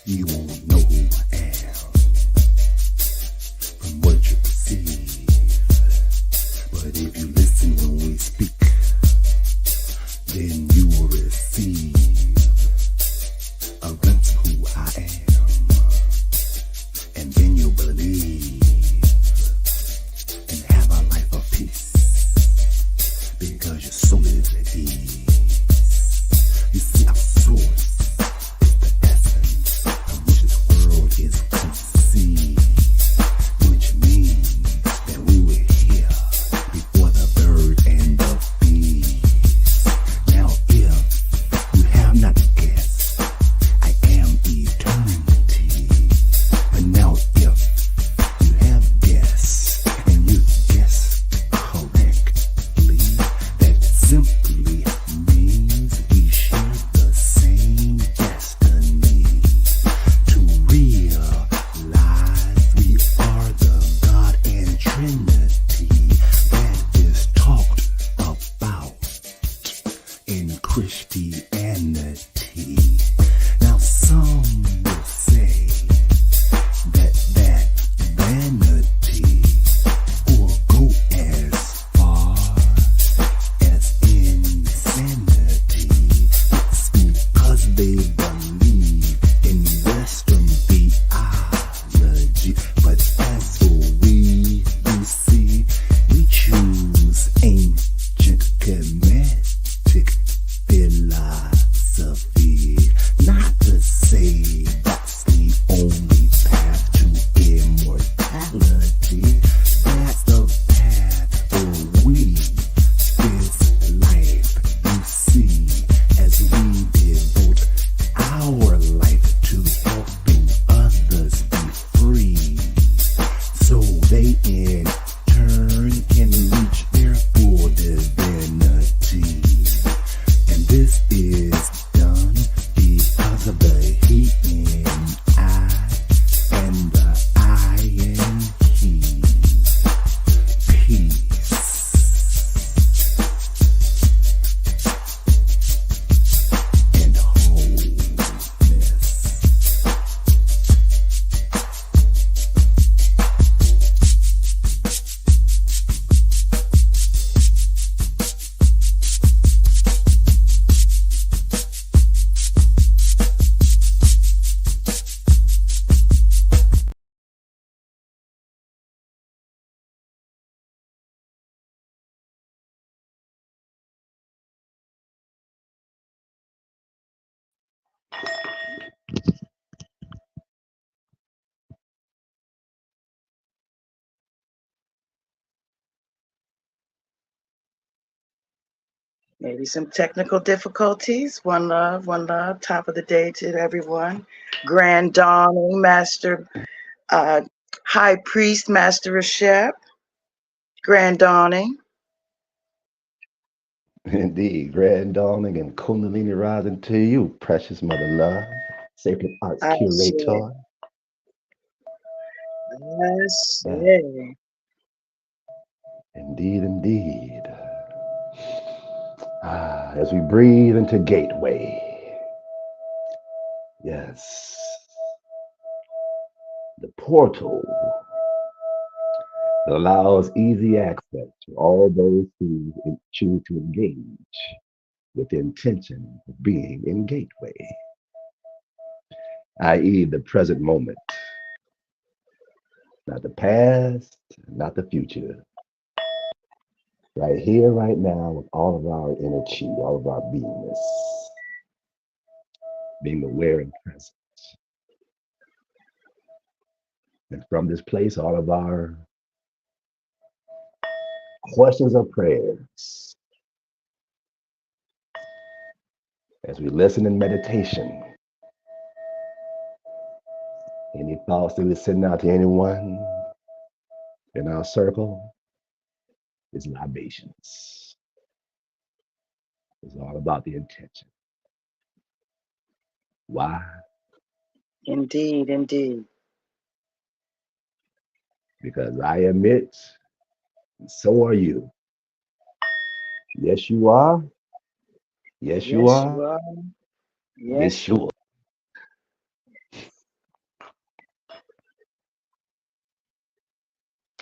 You won't know who I am from what you perceive. But if you listen when we speak, then you will receive a glimpse of who I am. And then you'll believe and have a life of peace, because your soul is at ease. You see, our source is the essence of which this world is conceived, which means that we were here before the bird and the bees. Now if you have not guessed, I am eternity. But now if you have guessed, and you guessed correctly, that simply means we share the same destiny. To realize we are the God and Trinity that is talked about in Christianity. Now some will say that vanity, or go as far as insanity. It's because they believe in Western theology. But as for we, you see, we choose ancient Kemetic philosophy. Not to say that's the only path to immortality. That's the path for we, this life, you see, as we devote our life to helping others be free, so they in turn can reach their full divinity. And this is done because of the he in I and the I in he. Peace and wholeness. Maybe some technical difficulties. One love, one love. Top of the day to everyone. Grand Dawning, Master, High Priest, Master of Shep. Grand Dawning. Indeed, grand dawning and kundalini rising to you, precious mother love, sacred arts I say, curator. I say. Indeed, indeed. As we breathe into Gateway, yes, the portal that allows easy access to all those who choose to engage with the intention of being in Gateway, i.e., the present moment, not the past, not the future. Right here, right now, with all of our energy, all of our beingness, being aware and present. And from this place, all of our questions or prayers, as we listen in meditation, any thoughts that we're sending out to anyone in our circle is libations. It's all about the intention. Why? Indeed, indeed. Because I admit, and so are you. Yes, you are. Yes, you Yes, are. you are. Yes, Yes, you are.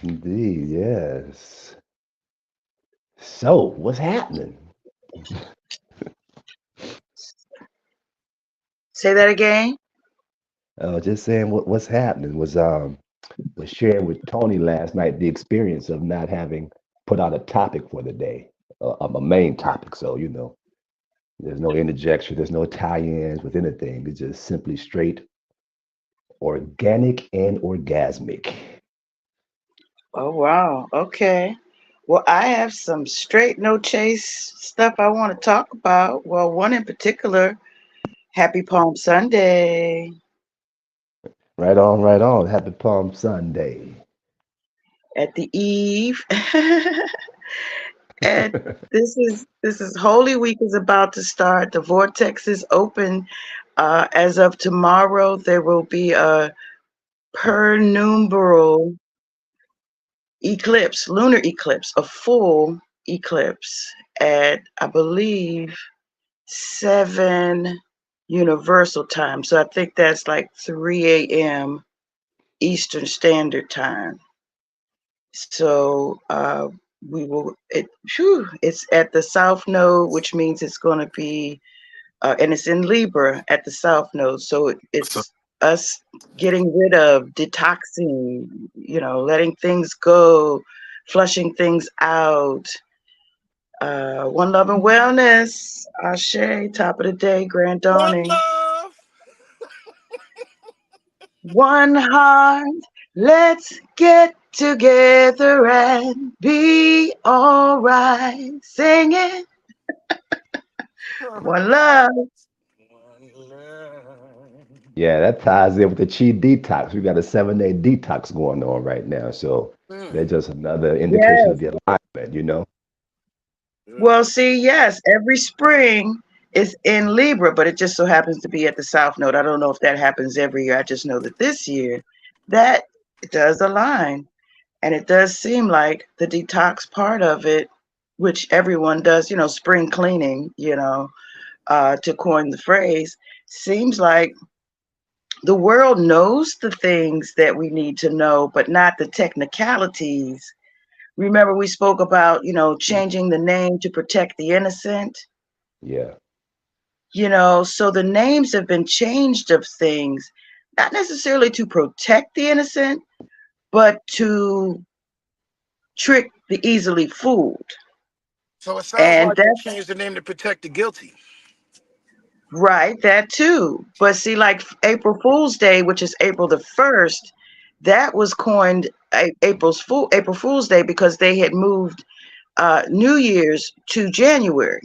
Indeed, yes. So, what's happening? Say that again. Just saying what's happening was sharing with Tony last night the experience of not having put out a topic for the day, a main topic. So, there's no interjection, there's no tie-ins with anything. It's just simply straight organic and orgasmic. Oh wow. Okay. Well, I have some straight no chase stuff I want to talk about. Well, one in particular, Happy Palm Sunday Right on, right on. Happy Palm Sunday. at the eve. And this is Holy Week is about to start. The vortex is open. As of tomorrow, there will be a penumbral eclipse, lunar eclipse, a full eclipse at I believe 7 Universal Time. So I think that's like 3 a.m. Eastern Standard Time. So we will. It's at the South Node, which means it's going to be, and it's in Libra at the South Node. So So, it's us getting rid of, detoxing, letting things go, flushing things out. One love and wellness. Ashe, top of the day, grand one dawning. love. One heart, let's get together and be alright. Sing it. One love. One love. Yeah, that ties in with the chi detox. We got a 7-day detox going on right now. So Mm, that's just another indication of Yes. the alignment. Well, yes. see, yes, every spring is in Libra, but it just so happens to be at the South Node. I don't know if that happens every year. I just know that this year that it does align. And it does seem like the detox part of it, which everyone does, spring cleaning, to coin the phrase, seems like the world knows the things that we need to know, but not the technicalities. Remember, we spoke about, changing the name to protect the innocent, Yeah. so the names have been changed of things, not necessarily to protect the innocent, but to trick the easily fooled. So it sounds And like they that's changed the name to protect the guilty. right, that too. But see, like April Fool's Day, which is April the 1st, that was coined April Fool's Day because they had moved New Year's to January.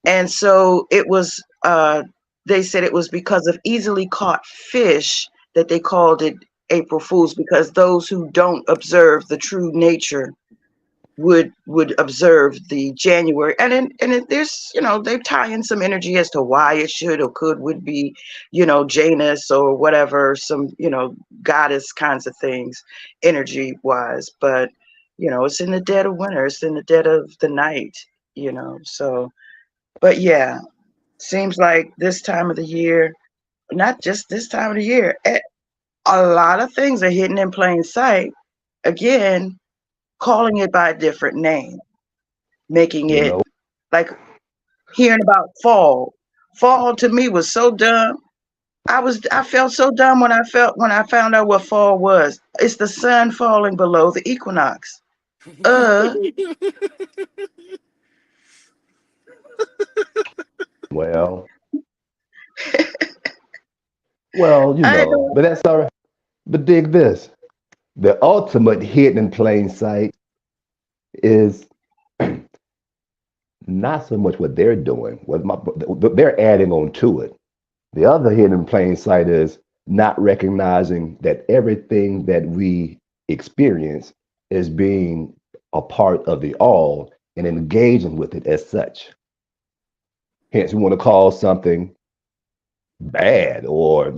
And so it was, they said it was because of easily caught fish that they called it April Fool's, because those who don't observe the true nature would observe the January, and there's, they tie in some energy as to why it should or could would be, Janus or whatever, some, goddess kinds of things, energy wise. But it's in the dead of winter, it's in the dead of the night, so. But yeah, seems like this time of the year, not just this time of the year, a lot of things are hidden in plain sight. Again, calling it by a different name, making You it know, like hearing about fall. Fall to me was so dumb. I felt so dumb when I found out what fall was. It's the sun falling below the equinox. Uh, well, well, I don't. but that's all right. But dig this. The ultimate hidden in plain sight is not so much what they're doing, what they're adding on to it. The other hidden in plain sight is not recognizing that everything that we experience is being a part of the all and engaging with it as such. Hence, we want to call something bad or,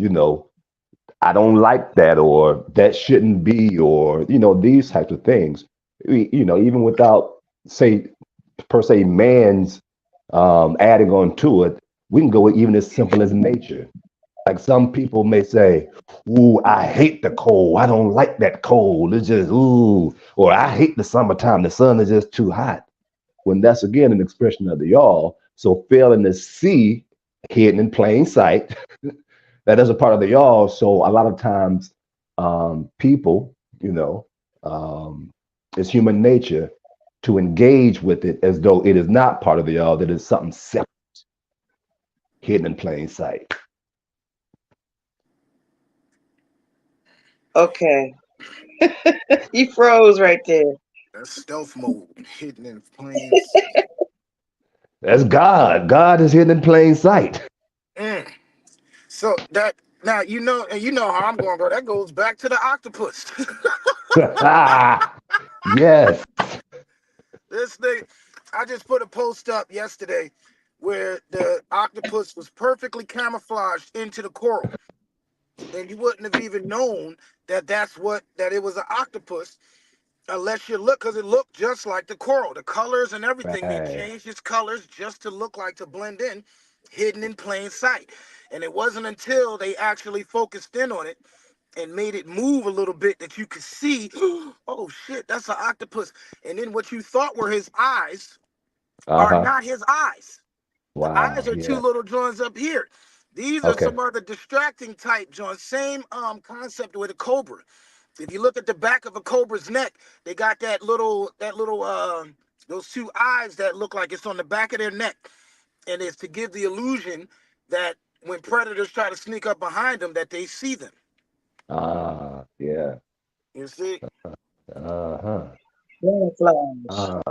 I don't like that or that shouldn't be or, these types of things. Even without, say, per se, man's adding on to it, we can go even as simple as nature. Like some people may say, "Ooh, I hate the cold. I don't like that cold. It's just ooh," or "I hate the summertime. The sun is just too hot." When that's again an expression of the y'all. So failing to see hidden in plain sight, that is a part of the y'all. So a lot of times, people, um, it's human nature to engage with it as though it is not part of the y'all, that is something separate, hidden in plain sight. Okay. You froze right there. That's stealth mode, hidden in plain sight. That's God. God is hidden in plain sight. Mm. So that now you know, and you know how I'm going, bro. That goes back to the octopus. Yes. This thing, I just put a post up yesterday where the octopus was perfectly camouflaged into the coral, and you wouldn't have even known that that it was an octopus unless you look, because it looked just like the coral. The colors and everything, they Right. changed its colors just to look like, to blend in, hidden in plain sight. And it wasn't until they actually focused in on it and made it move a little bit that you could see, oh shit, that's an octopus. And then what you thought were his eyes are Uh-huh. not his eyes. The eyes Wow. are two Yeah. little joints up here. These are Okay. some other distracting type joints. Same concept with a cobra. If you look at the back of a cobra's neck, they got that little those two eyes that look like it's on the back of their neck, and it's to give the illusion that when predators try to sneak up behind them, that they see them. Ah, yeah. You see? Uh-huh. Camouflage. Ah,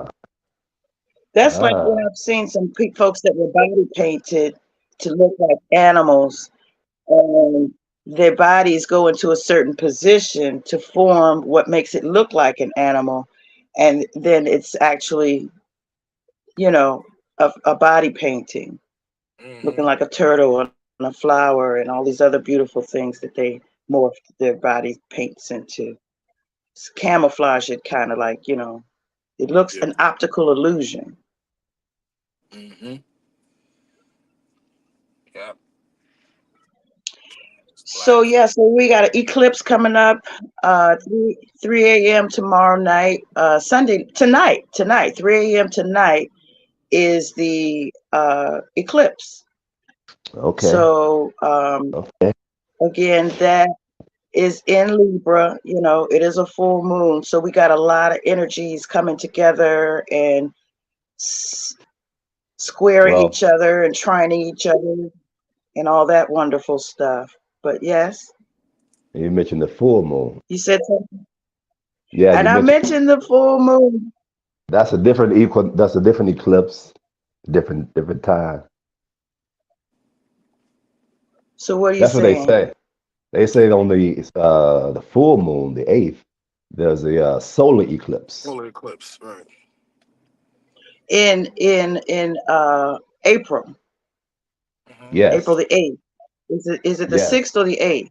That's like when ah. I've seen some folks that were body painted to look like animals, and their bodies go into a certain position to form what makes it look like an animal, and then it's actually, you know, a body painting looking Mm-hmm. like a turtle and a flower and all these other beautiful things that they morphed their body paints into. Camouflage it, kind of like, it looks Yeah. an optical illusion. Mm-hmm. Yeah. So Black. yeah, so we got an eclipse coming up, 3 a.m. tomorrow night, Sunday tonight, 3 a.m. tonight is the eclipse. Okay. So Okay. again, that is in Libra. It is a full moon, so we got a lot of energies coming together and s- squaring Well, each other and trining each other and all that wonderful stuff. But yes, you mentioned the full moon. you said something, Yeah, and you I mentioned mentioned the full moon. that's a different eclipse, different time. So what are you That's what they saying? say. They say on the full moon, the eighth, there's a solar eclipse. Solar eclipse. Right. In April, Mm-hmm. April Yes. the 8th. Is it the Yes. 6th or the 8th?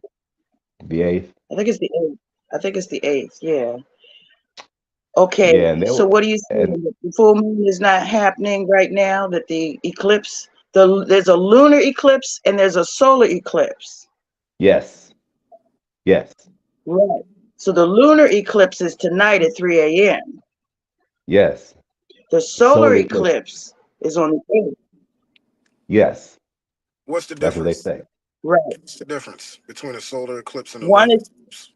The eighth. I think it's the 8th. I think it's the 8th. Yeah. Okay. Yeah, and they So were what are you and saying? That the full moon is not happening right now. That the eclipse, there's a lunar eclipse and there's a solar eclipse. yes, yes, Right. So the lunar eclipse is tonight at 3 a.m. yes. The The solar solar eclipse. eclipse is on the 8th. Yes, What's the that's what they difference? say. Right. What's the difference between a solar eclipse and a One lunar is eclipse?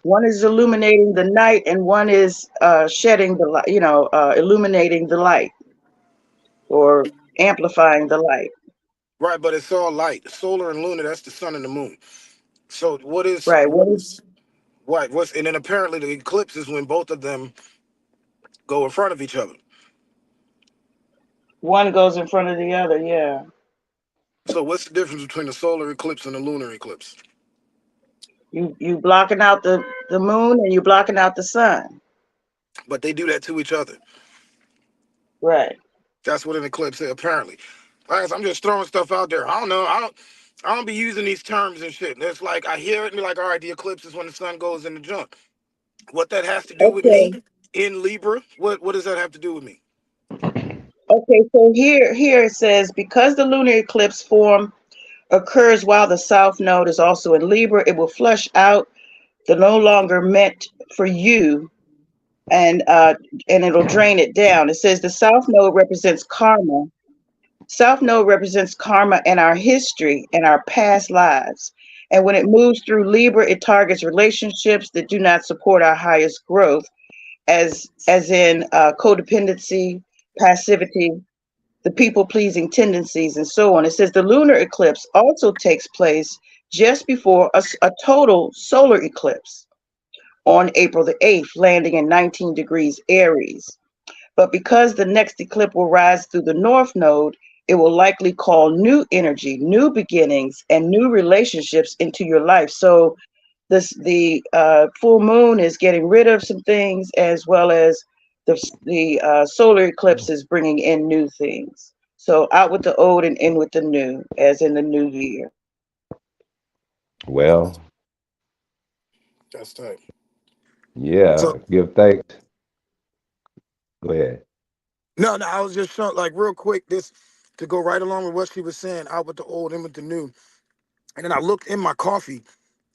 one is illuminating the night, and one is shedding the light. Illuminating the light or amplifying the light. Right, but it's all light. Solar and lunar, that's the sun and the moon. So what is Right. what is what what's and then apparently the eclipse is when both of them go in front of each other. One goes in front of the other. Yeah. So what's the difference between the solar eclipse and the lunar eclipse? You blocking out the moon and you blocking out the sun. But they do that to each other. Right. That's what an eclipse is, apparently. Guys, I'm just throwing stuff out there. I don't know. I don't be using these terms and shit. It's like I hear it and be like, all right, the eclipse is when the sun goes in the junk. What that has to do with Okay. me in Libra? What does that have to do with me? Okay. So here it says because the lunar eclipse formed occurs while the South Node is also in Libra. It will flush out the no longer meant for you, and it'll drain it down. It says the South Node represents karma. South Node represents karma and our history and our past lives. And when it moves through Libra, it targets relationships that do not support our highest growth, as in codependency, passivity, the people pleasing tendencies, and so on. It says the lunar eclipse also takes place just before a total solar eclipse on April the 8th, landing in 19 degrees Aries. But because the next eclipse will rise through the North Node, it will likely call new energy, new beginnings, and new relationships into your life. So the full moon is getting rid of some things, as well as the solar eclipse is bringing in new things. So out with the old and in with the new, as in the new year. Well, That's tight. yeah, So give thanks. Go ahead. no, I was just showing, like, real quick, this to go right along with what she was saying, out with the old, in with the new. And then I looked in my coffee,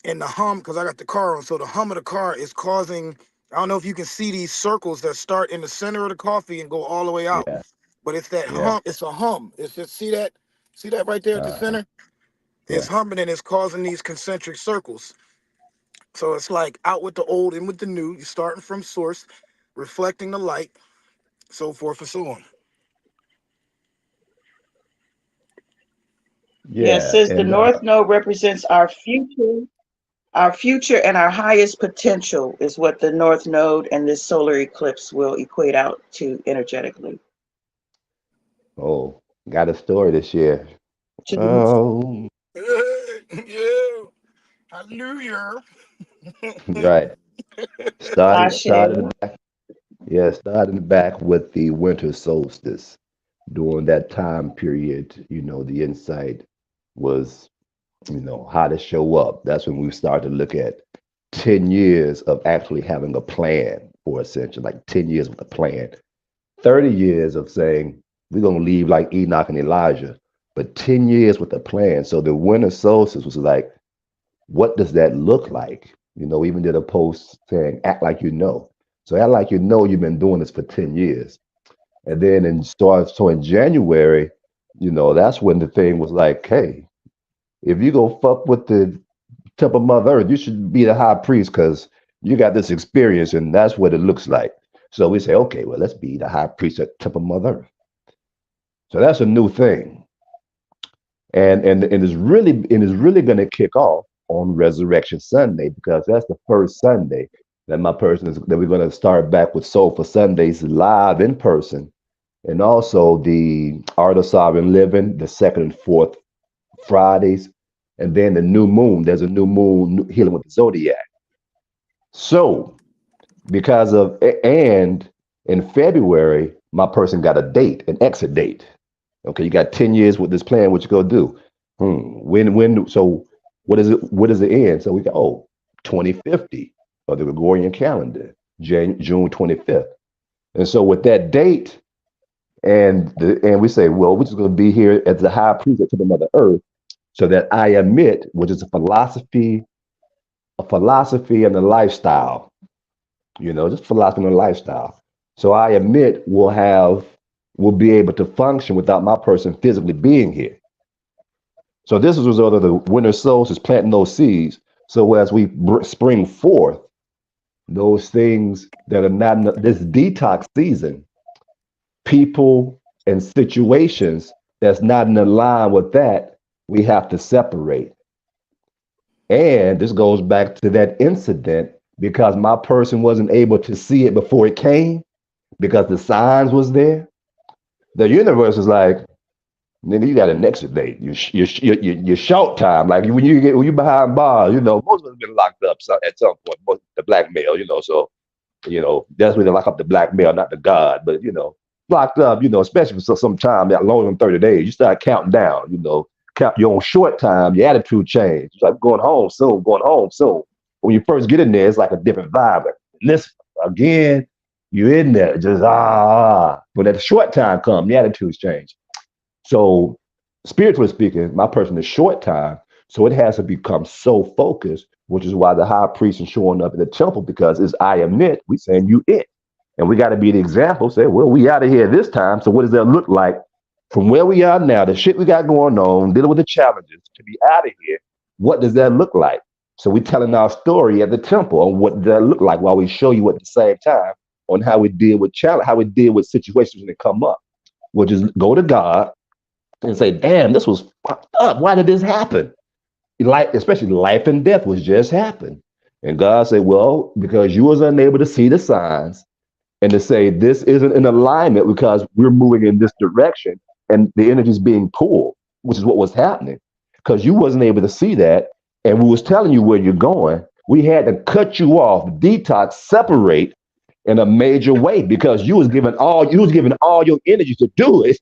and the hum, because I got the car on, so the hum of the car is causing, I don't know if you can see these circles that start in the center of the coffee and go all the way out. Yeah, But it's that yeah, hum, it's a hum. It's just, see that right there at the uh, center? It's yeah, humming and it's causing these concentric circles. So it's like out with the old, in with the new. You're starting from source, reflecting the light, so forth and so on. Yes, yeah, says the and North Node represents our future and our highest potential is what the North Node and this solar eclipse will equate out to energetically. oh, got a story to share. To the Oh, Yeah, hallelujah. right. Ashe. Started Yeah, starting back with the winter solstice. During that time period, the insight was, how to show up. That's when we started to look at 10 years of actually having a plan for ascension, like 10 years with a plan, 30 years of saying, we're going to leave like Enoch and Elijah, but 10 years with a plan. So the winter solstice was like, what does that look like? Even did a post saying, act like you know. So act like you know you've been doing this for 10 years. And then in January, that's when the thing was like, hey, if you go fuck with the temple Mother Earth, you should be the high priest because you got this experience and that's what it looks like. So we say, okay, well, let's be the high priest at temple Mother Earth. So that's a new thing. And it's really going to kick off on Resurrection Sunday because that's the first Sunday that we're going to start back with Soulful Sundays live in person, and also the Art of Sovereign Living the second and fourth Fridays, and then the new moon. There's a new moon healing with the zodiac. So and in February, my person got a date, an exit date. Okay, you got 10 years with this plan. What you gonna do? When? So what is it? What does it end? So we go, 2050 of the Gregorian calendar, June 25th. And so with that date, and we say, well, we're just gonna be here as the high priest to the Mother Earth, so that I admit, which is a philosophy and a lifestyle, just philosophy and a lifestyle. So I admit we'll be able to function without my person physically being here. So this is a result of the winter solstice planting those seeds. So as we spring forth, those things that are not in this detox season, people and situations that's not in line with that, we have to separate. And this goes back to that incident because my person wasn't able to see it before it came because the signs was there. The universe is like, nigga, you got an exit date. You short time. Like when you behind bars, most of us have been locked up at some point. Most the blackmail, So that's when they lock up the blackmail, not the God, but locked up. Especially for some time that longer than 30 days. You start counting down. Count your own short time. Your attitude change. It's like going home soon. Going home soon. When you first get in there, it's like a different vibe. But this again, you're in there just. When that short time comes, the attitudes change. So spiritually speaking, my person is short time. So it has to become so focused, which is why the high priest is showing up in the temple because it's I am it. We saying you it. And we got to be the example. Say, well, we out of here this time. So what does that look like from where we are now, the shit we got going on, dealing with the challenges to be out of here? What does that look like? So we telling our story at the temple on what does that look like while we show you at the same time on how we deal with challenge, how we deal with situations when they come up, which is go to God and say, damn, this was fucked up. Why did this happen? Like, especially life and death was just happened. And God said, well, because you was unable to see the signs and to say this isn't in alignment because we're moving in this direction and the energy is being pulled, which is what was happening. Because you wasn't able to see that and we was telling you where you're going. We had to cut you off, detox, separate in a major way because you was giving all your energy to do it,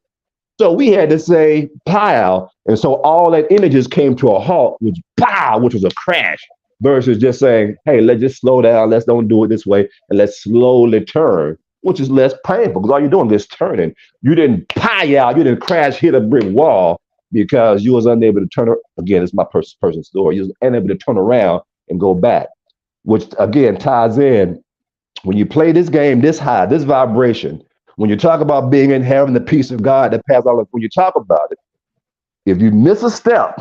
so we had to say pow. And so all that energy just came to a halt, which pow, which was a crash, versus just saying, hey, let's just slow down. Let's don't do it this way. And let's slowly turn, which is less painful because all you're doing is turning. You didn't pow out. You didn't crash, hit a brick wall because you was unable to turn. Again, it's my personal story. You was unable to turn around and go back, which again ties in when you play this game this high, this vibration, when you talk about being in heaven, the peace of God that passes all, when you talk about it, if you miss a step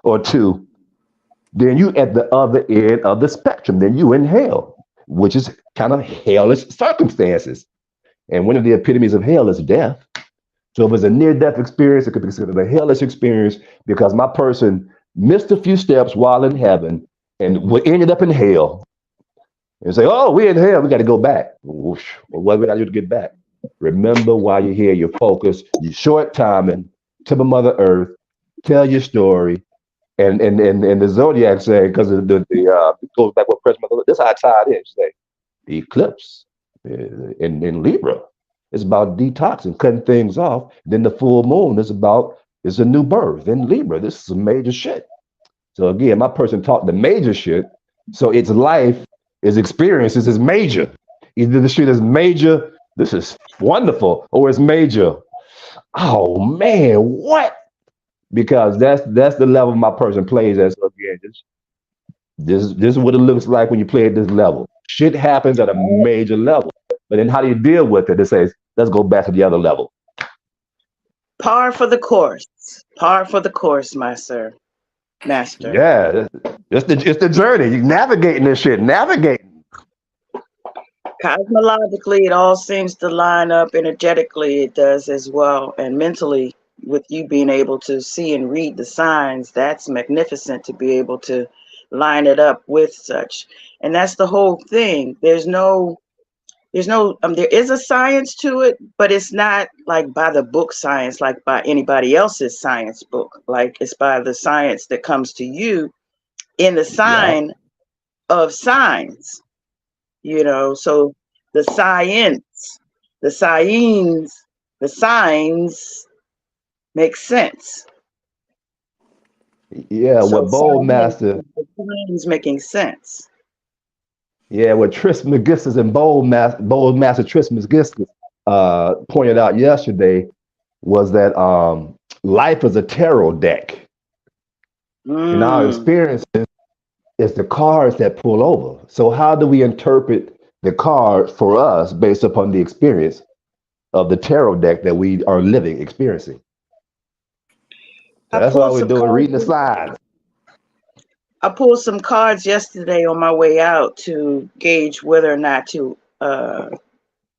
or two, then you at the other end of the spectrum. Then you in hell, which is kind of hellish circumstances. And one of the epitomes of hell is death. So if it's a near-death experience, it could be considered a hellish experience because my person missed a few steps while in heaven and ended up in hell and say, oh, we're in hell, we got to go back. Whoosh. Well, what we got to do to get back? Remember why you're here, you're focused, you're short timing, to the Mother Earth, tell your story. And the zodiac saying, because it goes back with President Mother, this is how I tied in. Say, the eclipse in Libra. It's about detoxing, cutting things off. Then the full moon is about, it's a new birth in Libra. This is some major shit. So again, my person taught the major shit. So its life, its experiences is major. Either the shit is major, this is wonderful, or it's major. Oh man, what? Because that's the level my person plays at. So again, this is what it looks like when you play at this level. Shit happens at a major level. But then how do you deal with it? It says, let's go back to the other level. Par for the course. Par for the course, my sir. Master. Yeah, it's the journey. You navigating this shit, navigating. Cosmologically, it all seems to line up. Energetically, it does as well. And mentally, with you being able to see and read the signs, that's magnificent to be able to line it up with such. And that's the whole thing. There is a science to it, but it's not like by the book science, like by anybody else's science book. Like it's by the science that comes to you in the Yeah. sign of signs, so the science, the signs, the signs make sense. Yeah, So what Bold science, Master, the signs making sense. yeah, what Tris McGistis and Bold Master Tris McGistis pointed out yesterday was that life is a tarot deck. In our Mm. experiences, it's the cards that pull over. So how do we interpret the card for us based upon the experience of the tarot deck that we are living, experiencing? So I that's all pulled we're some doing, cards. reading the signs. I pulled some cards yesterday on my way out to gauge whether or not to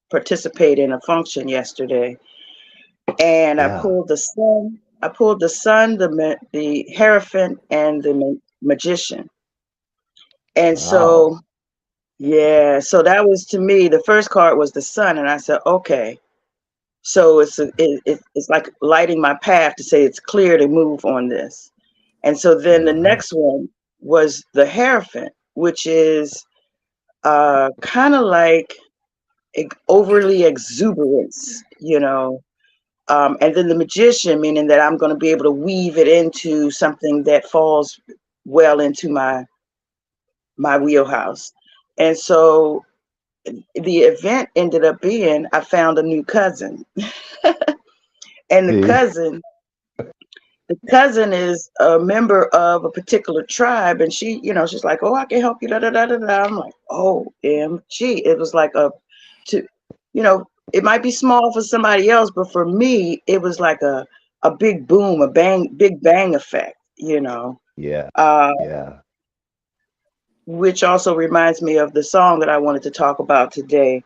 participate in a function yesterday, and I Yeah. pulled the sun. I pulled the sun, the Hierophant, and the magician. And Wow. so, yeah, so that was to me, the first card was the sun, and I said, okay. So it's like lighting my path to say it's clear to move on this. And so then the Uh-huh. next one was the Hierophant, which is kind of like overly exuberance, and then the magician, meaning that I'm going to be able to weave it into something that falls well into my wheelhouse. And so the event ended up being I found a new cousin. And the See? cousin the cousin is a member of a particular tribe, and she, she's like, "Oh, I can help you." Da da da da da. I'm like, "OMG!" It was like to, it might be small for somebody else, but for me, it was like a big boom, big bang effect. Yeah. Uh, Yeah. which also reminds me of the song that I wanted to talk about today.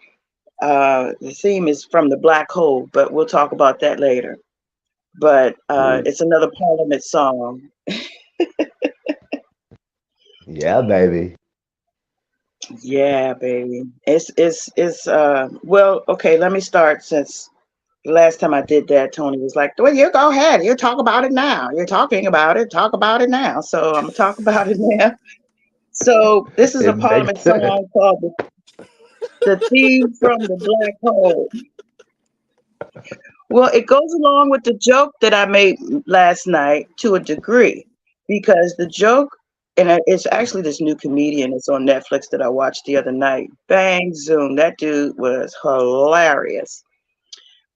The theme is from the Black Hole, but we'll talk about that later. But Ooh. it's another Parliament song. Yeah, baby. Yeah, baby. It's well, okay, let me start since the last time I did that, Tony was like, "Well, you go ahead. You talk about it now. You're talking about it. Talk about it now." So I'm gonna talk about it now. So this is a It makes Parliament song called the Theme from the Black Hole. Well, it goes along with the joke that I made last night to a degree, because the joke, and it's actually this new comedian. It's on Netflix that I watched the other night. Bang Zoom, that dude was hilarious.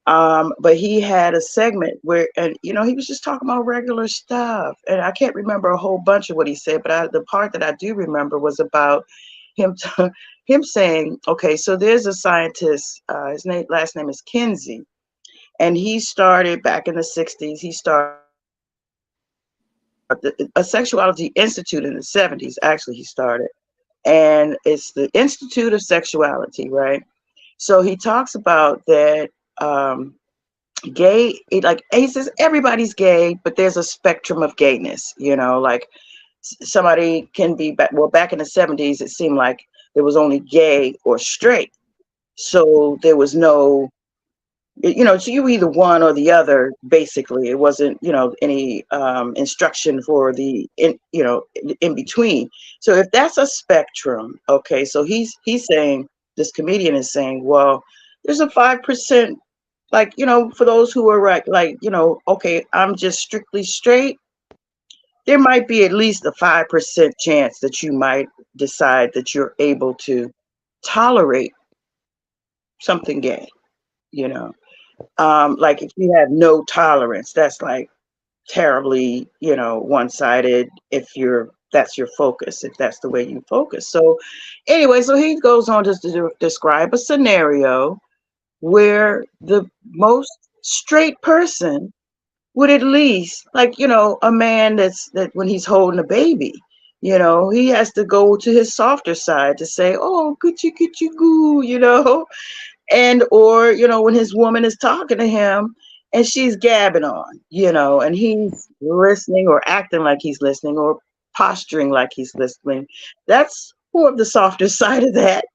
But he had a segment where, and he was just talking about regular stuff, and I can't remember a whole bunch of what he said, but the part that I do remember was about him, him saying, "Okay, so there's a scientist. Last name is Kinsey." And he started back in the 60s. He started a sexuality institute in the 70s. Actually, he started. And it's the Institute of Sexuality, right? So he talks about that gay, like he says, everybody's gay, but there's a spectrum of gayness, like somebody can be back in the 70s, it seemed like there was only gay or straight. So there was no, so you were either one or the other. Basically, it wasn't, any instruction for in between. So if that's a spectrum, okay, so he's saying, this comedian is saying, well, there's a 5%, like, for those who are like, okay, I'm just strictly straight. There might be at least a 5% chance that you might decide that you're able to tolerate something gay, you know. Like if you have no tolerance, that's like terribly, one-sided. If that's your focus, if that's the way you focus. So anyway, so he goes on to describe a scenario where the most straight person would at least, like, a man that when he's holding a baby, he has to go to his softer side to say, "Oh, coochie goo," and or when his woman is talking to him and she's gabbing on, and he's listening or acting like he's listening or posturing like he's listening. That's more of the softer side of that.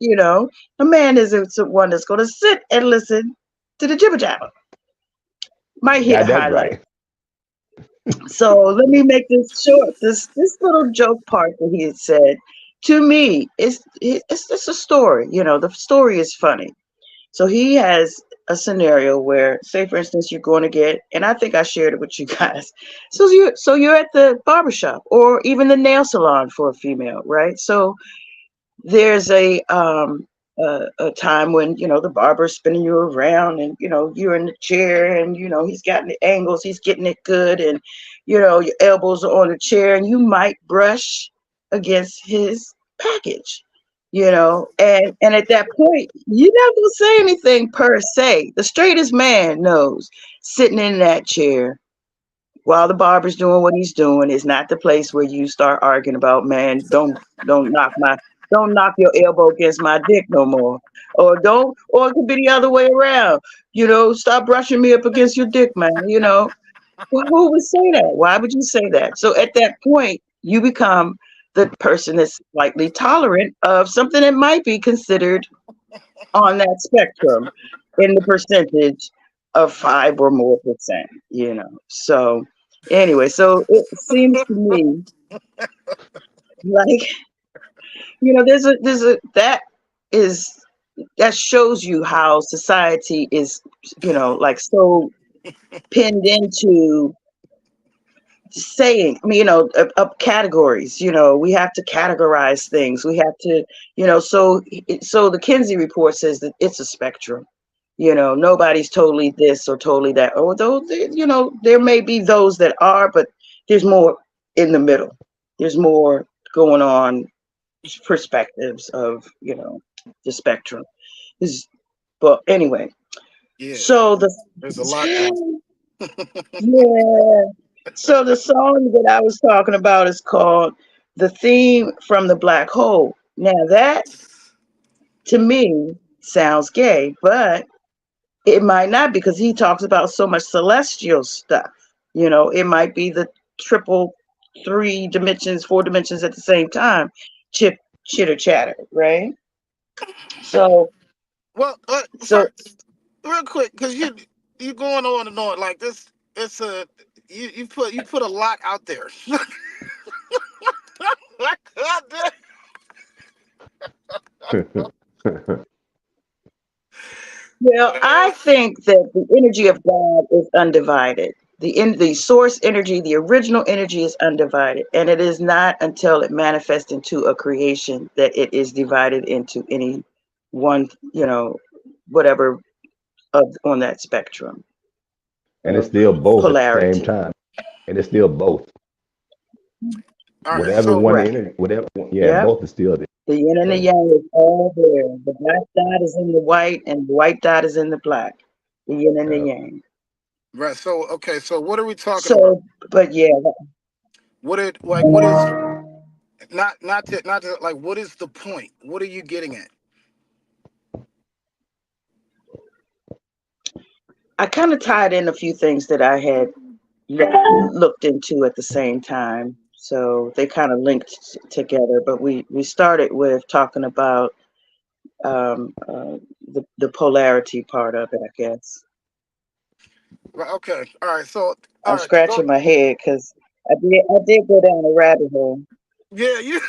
A man isn't one that's going to sit and listen to the jibber jabber. Might hit Got that highlight. right. So let me make this short. This little joke part that he had said, to me, it's just a story. The story is funny. So he has a scenario where, say for instance, you're going to get, and I think I shared it with you guys. So you're at the barbershop or even the nail salon for a female, right? So there's a time when the barber's spinning you around, and you're in the chair, and he's got the angles, he's getting it good, and your elbows are on the chair, and you might brush against his package, and at that point you're not gonna say anything per se. The straightest man knows sitting in that chair while the barber's doing what he's doing is not the place where you start arguing about, "Man, don't knock your elbow against my dick no more," or it could be the other way around. "Stop brushing me up against your dick, man." Who would say that? Why would you say that? So at that point, you become the person that's slightly tolerant of something that might be considered on that spectrum in the percentage of 5 or more percent. So anyway, so it seems to me like, is that shows you how society is, like so pinned into saying, up categories. We have to categorize things. We have to, so the Kinsey report says that it's a spectrum. Nobody's totally this or totally that. Although, there may be those that are, but there's more in the middle. There's more going on, perspectives of, the spectrum. But anyway, Yeah, so there's a lot going. yeah. So the song that I was talking about is called "The Theme from the Black Hole." Now that, to me, sounds gay, but it might not, because he talks about so much celestial stuff. It might be the triple, 3 dimensions, 4 dimensions at the same time. Chitter chatter, right? So, Well, so first, real quick, because you going on and on like this. It's a you put a lot out there. Like, God damn. I think that the energy of God is undivided. The source energy, the original energy, is undivided, and it is not until it manifests into a creation that it is divided into any one, whatever on that spectrum And it's of still both at the same polarity. time. And it's still both. All right, Whatever so one Right. energy, whatever, yeah, Yep. both is still there. The yin and the So, yang is all there. The black dot is in the white, and the white dot is in the black. The yin and the yeah. yang. right, so okay, so what are we talking about? So, but yeah, What is not to like what is the point? What are you getting at? I kind of tied in a few things that I had looked into at the same time. So they kind of linked together. But we started with talking about the polarity part of it, I guess. Right, okay, all right, so all I'm right, to go. scratching my head because I did go down a rabbit hole. Yeah, you.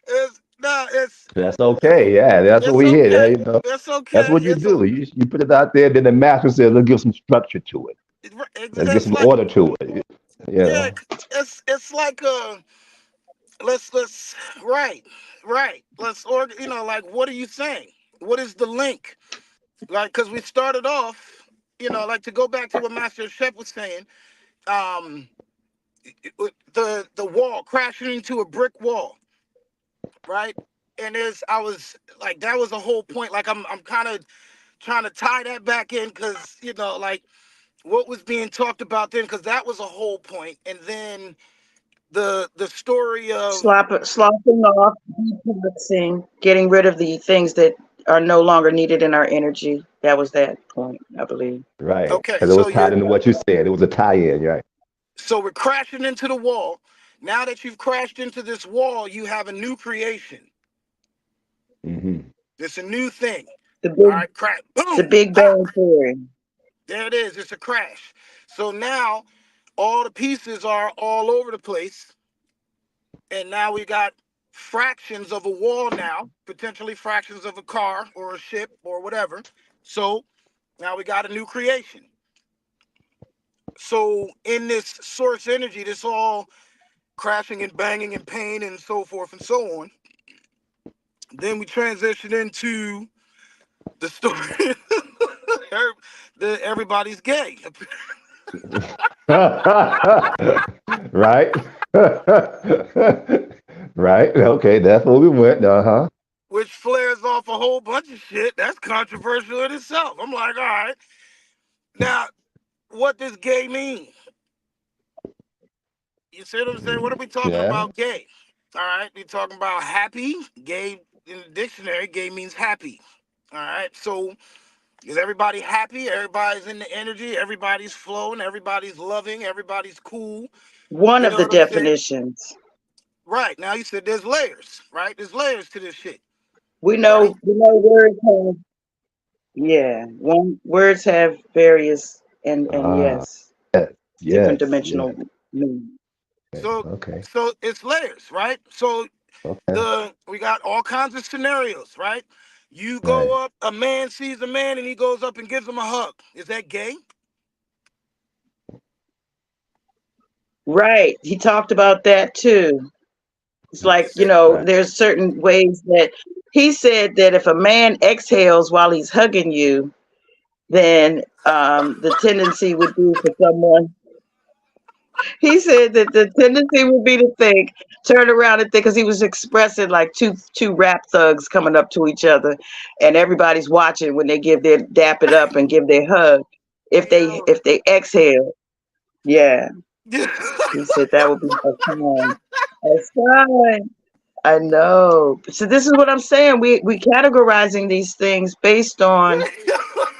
It's no, That's okay. Yeah, that's what it's we hear. okay. It's That's okay. what you do. You put it out there, then the master says, let's give some structure to it. Let's get it's some like order to it. You yeah, know. it's like let's right. Let's like what are you saying? What is the link? Like because we started off, like to go back to what Master Chef was saying, um, the wall crashing into a brick wall, right? And I was like that was the whole point. Like I'm kind of trying to tie that back in because like what was being talked about then because that was a whole point, and then the story of Sloughing off, detoxing, getting rid of the things that are no longer needed in our energy. That was that point, I believe. Right. okay, Because it was tied into what you said. It was a tie-in, right? so we're crashing into the wall. Now that you've crashed into this wall, you have a new creation. Mm-hmm. It's a new thing. The All big right, crash, the boom, Big pop. Bang Theory. There it is. It's a crash. So now all the pieces are all over the place, and now we got fractions of a wall now, potentially fractions of a car or a ship or whatever. So now we got a new creation. So in this source energy, this all crashing and banging and pain and so forth and so on. Then we transition into the story. Everybody's gay. Right. Right. Okay, that's where we went. Uh-huh. Which flares off a whole bunch of shit. That's controversial in itself. I'm like, all right. Now, what does gay mean? You see what I'm saying? What are we talking Yeah. about gay? All right. We're talking about happy. Gay in the dictionary, gay means happy. All right. So is everybody happy? Everybody's in the energy. Everybody's flowing. Everybody's loving. Everybody's cool. One You of know the what I'm saying? definitions. Right. Now you said there's layers, right? There's layers to this shit, We right? know words have, yeah, words have various and Ah, yes, yes, different yes, dimensional yes. meaning. Okay, So okay, so it's layers, right? So okay. we got all kinds of scenarios, right? You Right. go up, a man sees a man and he goes up and gives him a hug. Is that gay? Right. He talked about that too. It's like, Right. there's certain ways that he said that if a man exhales while he's hugging you, then the tendency would be for someone. He said that the tendency would be to think, turn around and think, because he was expressing like two rap thugs coming up to each other, and everybody's watching when they give their dap it up and give their hug. If Hey, they yo. if they exhale, yeah, he said that would be a sign. A sign. I know. So this is what I'm saying. We categorizing these things based on,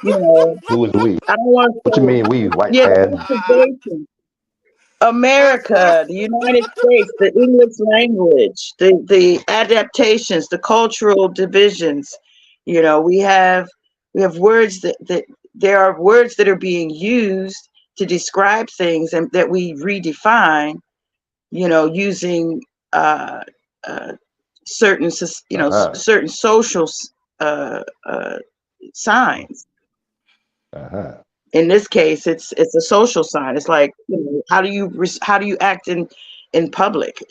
you know, Who is we? I don't want What you to mean we, say, white man? observation. That's America, the United States, the English language, the adaptations, the cultural divisions. We have words that there are words that are being used to describe things and that we redefine, using uh, uh, certain Uh-huh. certain social uh, uh, signs. Uh-huh. In this case, it's a social sign. It's like, how do you act in public?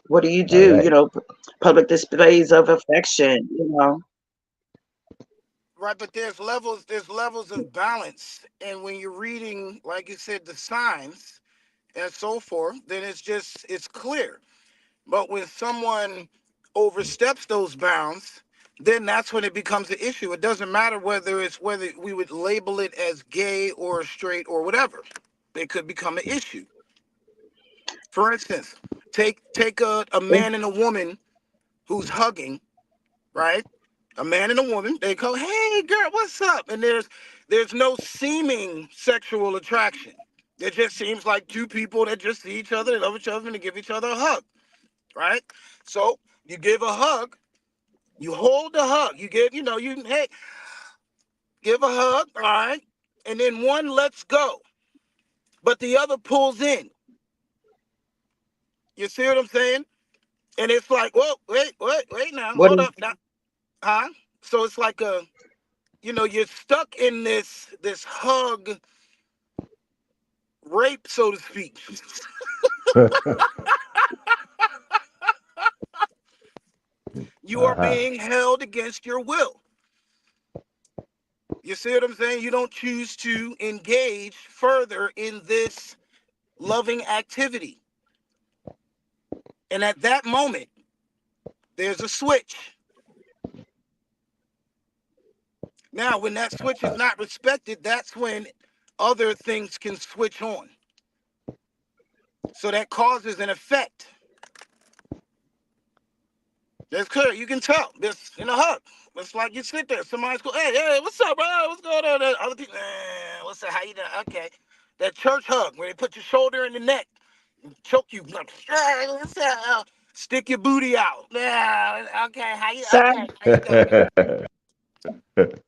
What do you All do? right. Public displays of affection. right, but there's levels of balance. And when you're reading, like you said, the signs and so forth, then it's clear. But when someone oversteps those bounds, then that's when it becomes an issue. It doesn't matter whether we would label it as gay or straight or whatever. It could become an issue. For instance, take a man and a woman who's hugging, right? A man and a woman, they go, "Hey girl, what's up?" And there's no seeming sexual attraction. It just seems like two people that just see each other, they love each other, and they give each other a hug, right? So you give a hug, you hold the hug, you give, hey, give a hug, all right, and then one lets go, but the other pulls in. You see what I'm saying? And it's like, whoa, wait now, What hold is up now, huh? So it's like you're stuck in this hug rape, so to speak. You are Uh-huh. being held against your will. You see what I'm saying? You don't choose to engage further in this loving activity. And at that moment, there's a switch. Now, when that switch is not respected, that's when other things can switch on. So that causes an effect. That's clear. You can tell. This in a hug. It's like you sit there. Somebody's go, hey, what's up, bro? What's going on? Other people, what's up? How you doing? Okay. That church hug where they put your shoulder in the neck, choke you. Hey, what's up? Stick your booty out. Yeah. Okay. How you? Okay. sign? How you doing?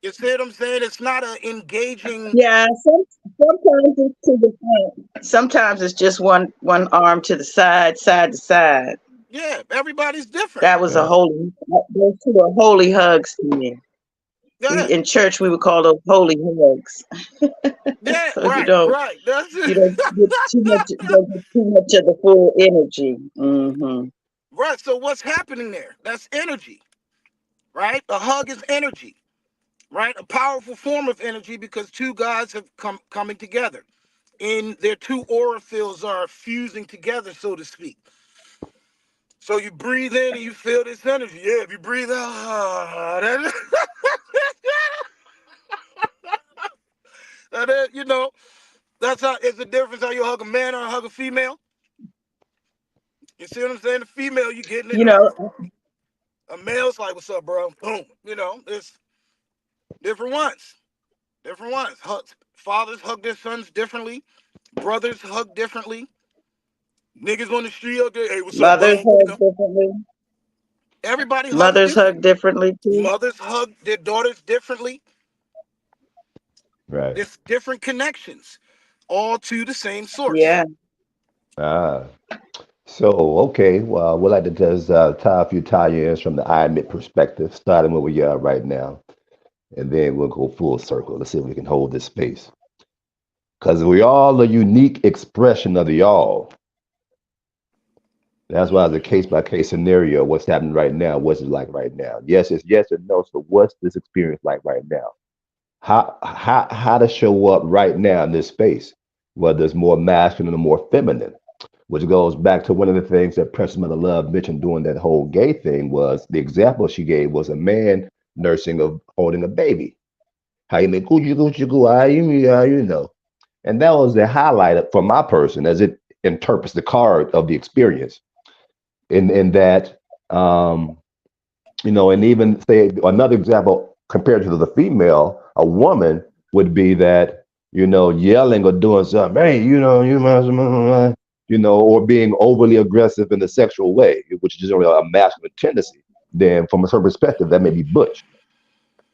You see what I'm saying? It's not an engaging. Yeah, sometimes it's to the front. Sometimes it's just one arm to the side, side to side. Yeah. Everybody's different. That was a Yeah. holy. Those two are holy hugs to me. We Yeah. in church we would call those holy hugs. Yeah. So you Right. don't Right. That's you it. don't get too much. Don't get too much of the full energy. Right. So what's happening there? That's energy. Right. A hug is energy. Right? A powerful form of energy because two gods have coming together. In their two aura fields are fusing together, so to speak. So you breathe in and you feel this energy. Yeah, if you breathe out, that's how it's the difference how you hug a man or hug a female. You see what I'm saying? The female, you getting it. You know, A male's like, what's up, bro? Boom. It's different ones. Different ones. Fathers hug their sons differently. Brothers hug differently. Niggas on the street out there, hey, what's up, mothers bro? hug differently. Everybody hugs Mothers different. hug differently too. Mothers hug their daughters differently. Right. There's different connections, all to the same source. Yeah. Ah. So, okay, well, we'd like to just tie a few tie-ins from the I admit perspective, starting where we are right now, and then we'll go full circle. Let's see if we can hold this space. Because we all a unique expression of the all. That's why it's a case by case scenario. What's happening right now? What's it like right now? Yes, it's yes or no. So what's this experience like right now? How to show up right now in this space, whether it's more masculine or more feminine, which goes back to one of the things that Princess Mother Love mentioned during that whole gay thing was the example she gave was a man nursing of holding a baby. How you make coochie coochie coo, you know. And that was the highlight for my person as it interprets the card of the experience. In that and even say another example compared to the female, a woman would be that, yelling or doing something, hey, or being overly aggressive in a sexual way, which is generally a masculine tendency. Then from a certain perspective, that may be butch.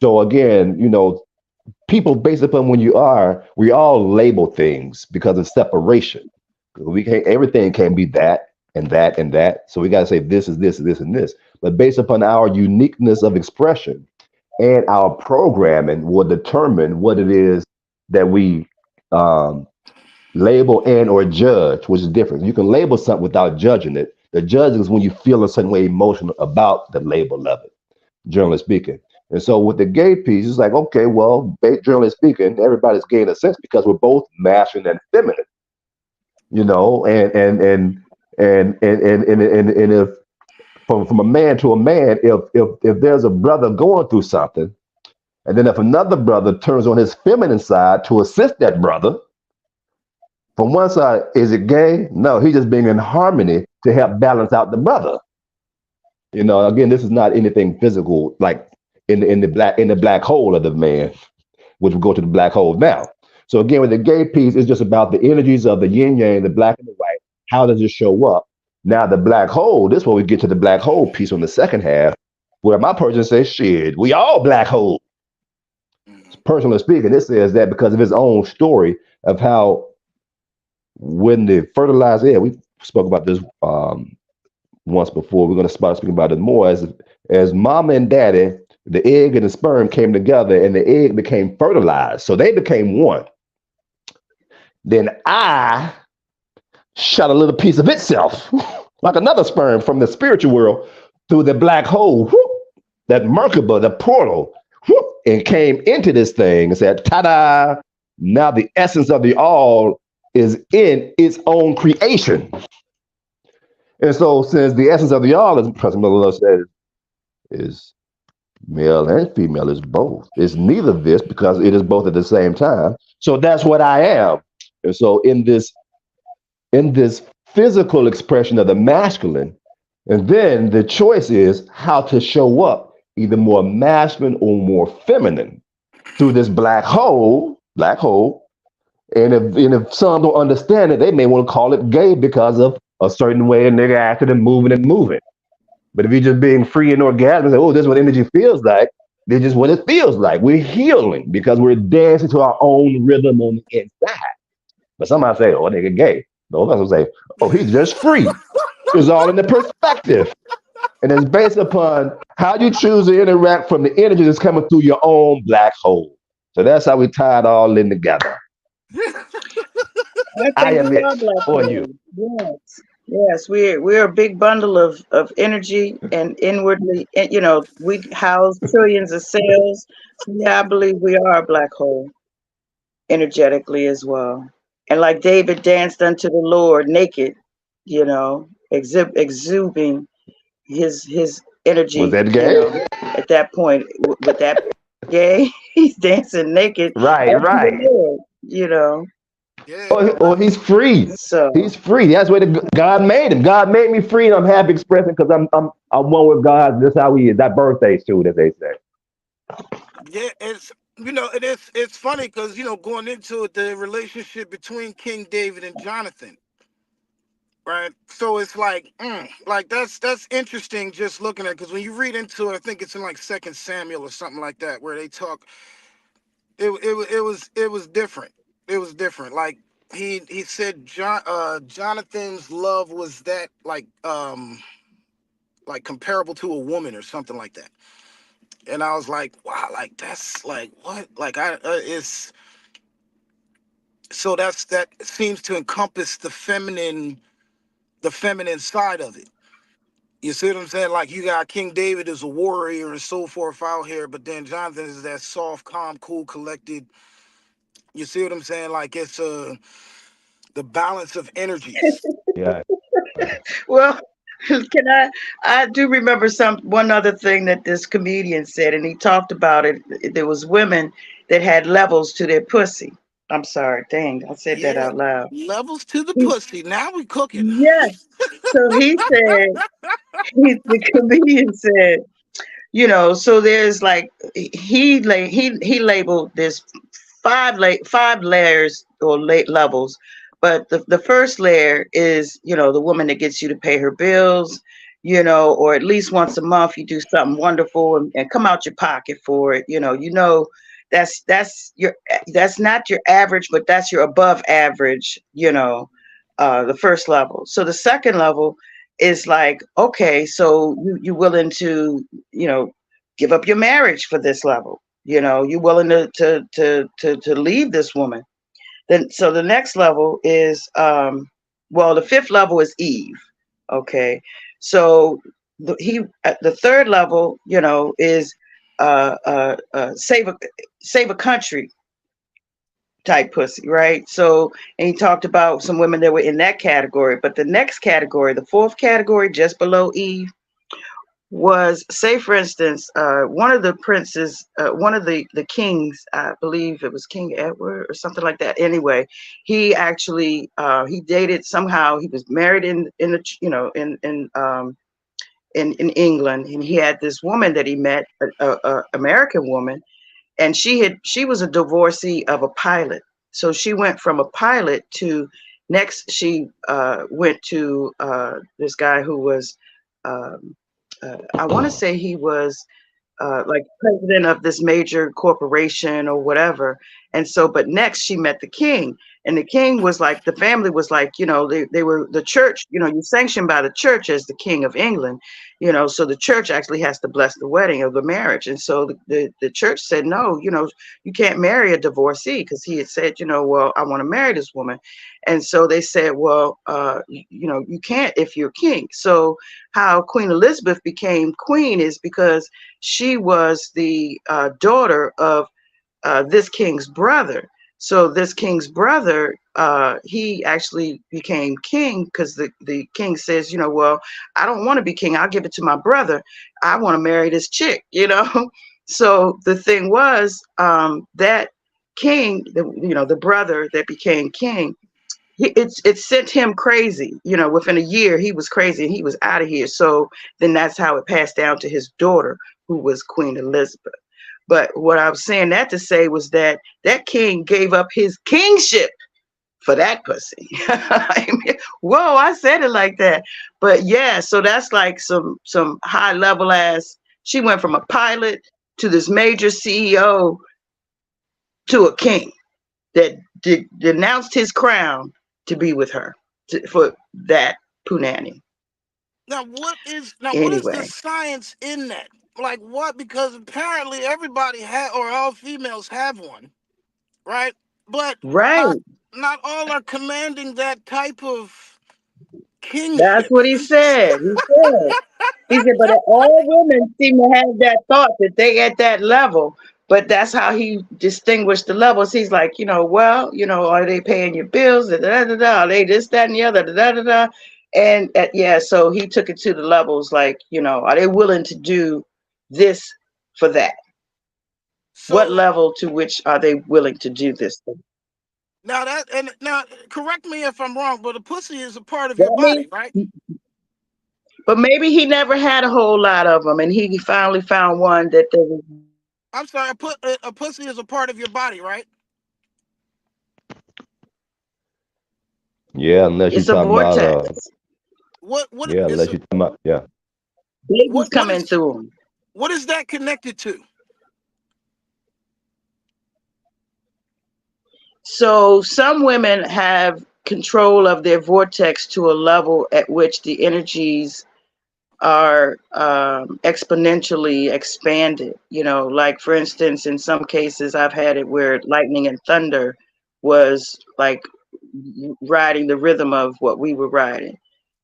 So again, people based upon when you are, we all label things because of separation. We can't everything can't be that and that and that. So we gotta say this is this, this, and this. But based upon our uniqueness of expression and our programming will determine what it is that we um, label and or judge, which is different. You can label something without judging it. The judging is when you feel a certain way emotional about the label of it, generally speaking. And so with the gay piece, it's like, okay, well, generally speaking, everybody's gay in a sense because we're both masculine and feminine, and if from a man to a man, if there's a brother going through something, and then if another brother turns on his feminine side to assist that brother, from one side, is it gay? No, he's just being in harmony to help balance out the brother. Again, this is not anything physical like in the black hole of the man, which will go to the black hole now. So again, with the gay piece, it's just about the energies of the yin yang, the black and the white. How does it show up? Now the black hole, this is where we get to the black hole piece on the second half, where my person says, shit, we all black hole. Personally speaking, it says that because of his own story of how when the fertilized air, we spoke about this once before. We're going to start speaking about it more as mama and daddy, the egg and the sperm came together, and the egg became fertilized, so they became one. Then I shot a little piece of itself, like another sperm from the spiritual world, through the black hole, whoop, that Merkaba, the portal, whoop, and came into this thing and said, ta-da! Now the essence of the all is in its own creation. And so since the essence of the all, as President Miller said, is male and female, is both. It's neither of this because it is both at the same time. So that's what I am. And so in this physical expression of the masculine, and then the choice is how to show up either more masculine or more feminine through this black hole. And if some don't understand it, they may want to call it gay because of a certain way a nigga acting and moving. But if you're just being free and orgasmic, oh, this is what energy feels like. This is what it feels like. We're healing because we're dancing to our own rhythm on the inside. But somebody say, oh, nigga gay. Those others say, oh, he's just free. It's all in the perspective. And it's based upon how you choose to interact from the energy that's coming through your own black hole. So that's how we tie it all in together. I I think am we are it black for you. holes. Yes. Yes, we're a big bundle of energy and inwardly, and we house trillions of cells. So yeah, I believe we are a black hole energetically as well. And like David danced unto the Lord naked, exuding his Was energy, that gay? at that point with that gay, he's dancing naked Right, unto the right. Lord. Yeah, Or he's free. So He's free. That's what God made him. God made me free, and I'm happy expressing because I'm one with God. That's how he is. That birthday too, as they say. yeah. It's funny because going into it, the relationship between King David and Jonathan, right? So it's like that's interesting just looking at because when you read into it, I think it's in like Second Samuel or something like that where they talk. It was different. It was different. Like he said, Jonathan's love was that like comparable to a woman or something like that. And I was like, wow, like that's like what? Like it's so that seems to encompass the feminine the feminine side of it. You see what I'm saying? Like you got King David as a warrior and so forth out here, but then Jonathan is that soft, calm, cool, collected. You see what I'm saying? Like it's the balance of energies. Yeah. Well, can I do remember one other thing that this comedian said, and he talked about it. There was women that had levels to their pussy. I'm sorry, dang, I said that Yeah, out loud. levels to the pussy. Now we cooking. Yes. So he said, the comedian said, so there's like he labeled this five layers or levels, but the first layer is the woman that gets you to pay her bills, or at least once a month you do something wonderful and come out your pocket for it. That's not your average, but that's your above average. The first level. So the second level is like, okay, so you willing to give up your marriage for this level. You're willing to leave this woman. Then so the next level is the fifth level is Eve. Okay, so the third level, is save a country type pussy, right? So, and he talked about some women that were in that category, but the next category, the fourth category, just below Eve, was, say for instance, one of the princes, one of the kings, I believe it was King Edward or something like that. Anyway, he actually he dated, somehow he was married in the in England, and he had this woman that he met, a American woman, and she was a divorcee of a pilot. So she went from a pilot to, next she went to this guy who was I want to say he was like president of this major corporation or whatever. And so, but next she met the king, and the king was like, the family was like, they were the church, you're sanctioned by the church as the king of England, so the church actually has to bless the wedding of the marriage. And so the church said, no, you can't marry a divorcee, because he had said, well, I want to marry this woman. And so they said, well, you can't if you're king. So how Queen Elizabeth became queen is because she was the daughter of this king's brother. So this king's brother, he actually became king because the king says, well, I don't want to be king. I'll give it to my brother. I want to marry this chick, So the thing was, that king, the brother that became king, it sent him crazy. Within a year, he was crazy and he was out of here. So then that's how it passed down to his daughter, who was Queen Elizabeth. But what I was saying that to say was that king gave up his kingship for that pussy. I mean, whoa, I said it like that. But yeah, so that's like some high level ass. She went from a pilot to this major CEO to a king that denounced his crown to be with her for that punani. What is the Anyway, science in that? Like what? Because apparently everybody or all females have one, right? But right. not all are commanding that type of That's kingship. what he said. He said, but all women seem to have that thought that they at that level. But that's how he distinguished the levels. He's like, well, are they paying your bills? Da, da, da, da. Are they this, that, and the other? Da, da, da, da. And yeah, so he took it to the levels like, are they willing to do this for that? What So level to which are they willing to do this? now correct me if I'm wrong, but a pussy is a part of your Well, I body, right? mean, but maybe he never had a whole lot of them, and he finally found one that there was. I'm sorry, a pussy is a part of your body, right? Yeah, unless you're It's a talking about vortex. What yeah, is unless you're talking about yeah. Babies coming through them. what is that connected to? So some women have control of their vortex to a level at which the energies are exponentially expanded. Like for instance, in some cases, I've had it where lightning and thunder was like riding the rhythm of what we were riding.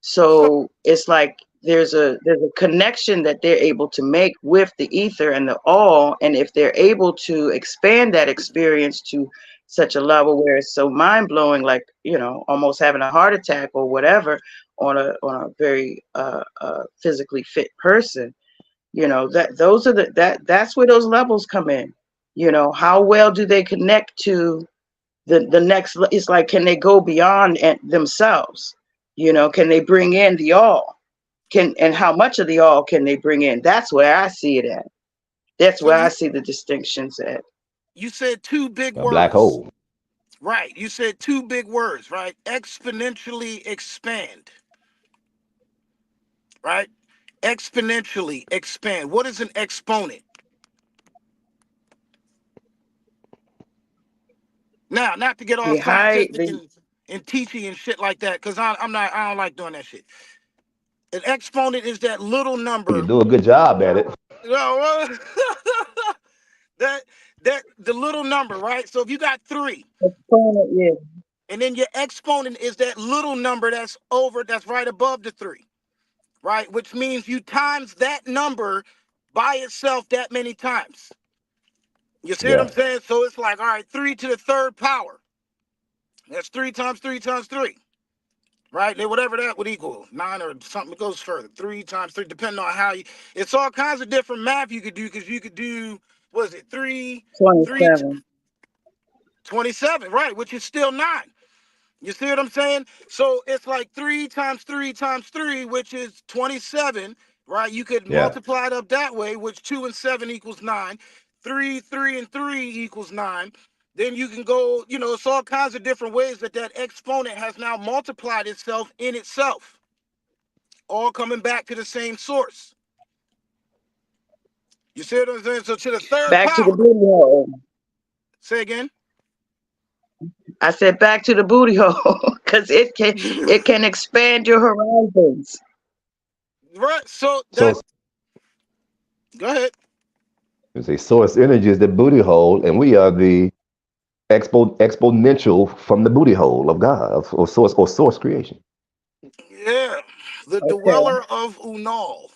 So it's like there's a connection that they're able to make with the ether and the all, and if they're able to expand that experience to such a level where it's so mind blowing, like almost having a heart attack or whatever on a very physically fit person, that those are that's where those levels come in. How well do they connect to the next? It's like, can they go beyond themselves? Can they bring in the all? And how much of the all can they bring in? That's where I see it at. That's So where I see the distinctions at. you said two big A black words. hole. Right. You said two big words, right? Exponentially expand. Right? Exponentially expand. What is an exponent? Now, not to get all The high, scientific and teachy and shit like that, because I don't like doing that shit. An exponent is that little You number. do a good job at it. that the little number, right? So if you got 3, exponent, yeah. and then your exponent is that little number that's right above the 3, right? Which means you times that number by itself that many times. You see what I'm Yeah. saying? So it's like, all right, 3 to the 3rd power. That's 3 times 3 times 3. Right? Then whatever that would equal, 9 or something. It goes further. 3 times 3, depending on how you. It's all kinds of different math you could do, because you could do, what is it, 27. 27, right? Which is still 9. You see what I'm saying? So it's like 3 times 3 times 3, which is 27, right? You could Yeah. multiply it up that way, which 2 and 7 equals 9. 3 and 3 equals 9. Then you can go, it's all kinds of different ways that exponent has now multiplied itself in itself, all coming back to the same source. You see what I'm saying? So to the 3rd Back to the power. booty hole. Say again. I said back to the booty hole, because it can expand your horizons. Right. So So go ahead. it's a source energy is the booty hole, and we are the exponential from the booty hole of God, or source creation. Yeah. The Okay. dweller of Unal.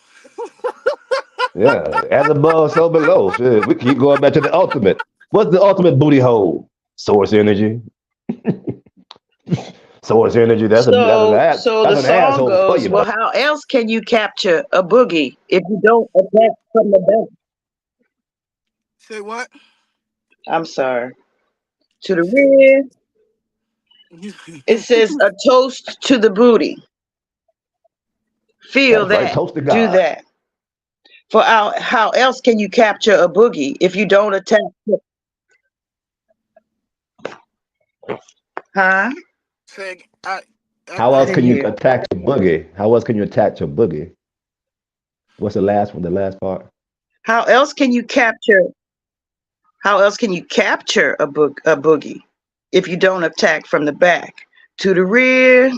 Yeah, as above, so below. Shit, we keep going back to the ultimate. What's the ultimate booty hole? Source energy. Source energy. So the That's an song asshole for goes, you, well, man. how else can you capture a boogie if you don't attack from the back? Say what? I'm sorry. To the rear. It says a toast to the booty. Feel That's right. that. Toast to Do God. that. For how else can you capture a boogie if you don't attack? Huh? Say, How I else didn't can you hear. attack your boogie? How else can you attack your boogie? What's the last one? The last part? How else can you capture? How else can you capture a boogie if you don't attack from the back? To the rear,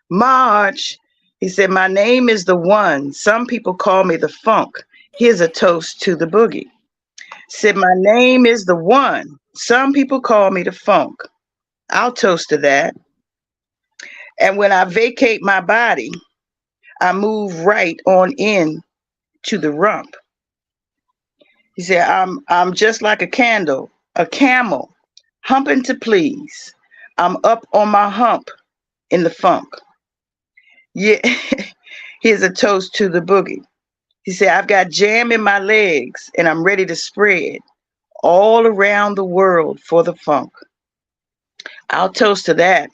march. He said, my name is the one. Some people call me the funk. Here's a toast to the boogie. Said, my name is the one. Some people call me the funk. I'll toast to that. And when I vacate my body, I move right on in to the rump. He said, I'm just like a candle, a camel, humping to please. I'm up on my hump in the funk. Yeah, here's a toast to the boogie. He said, I've got jam in my legs and I'm ready to spread all around the world for the funk. I'll toast to that.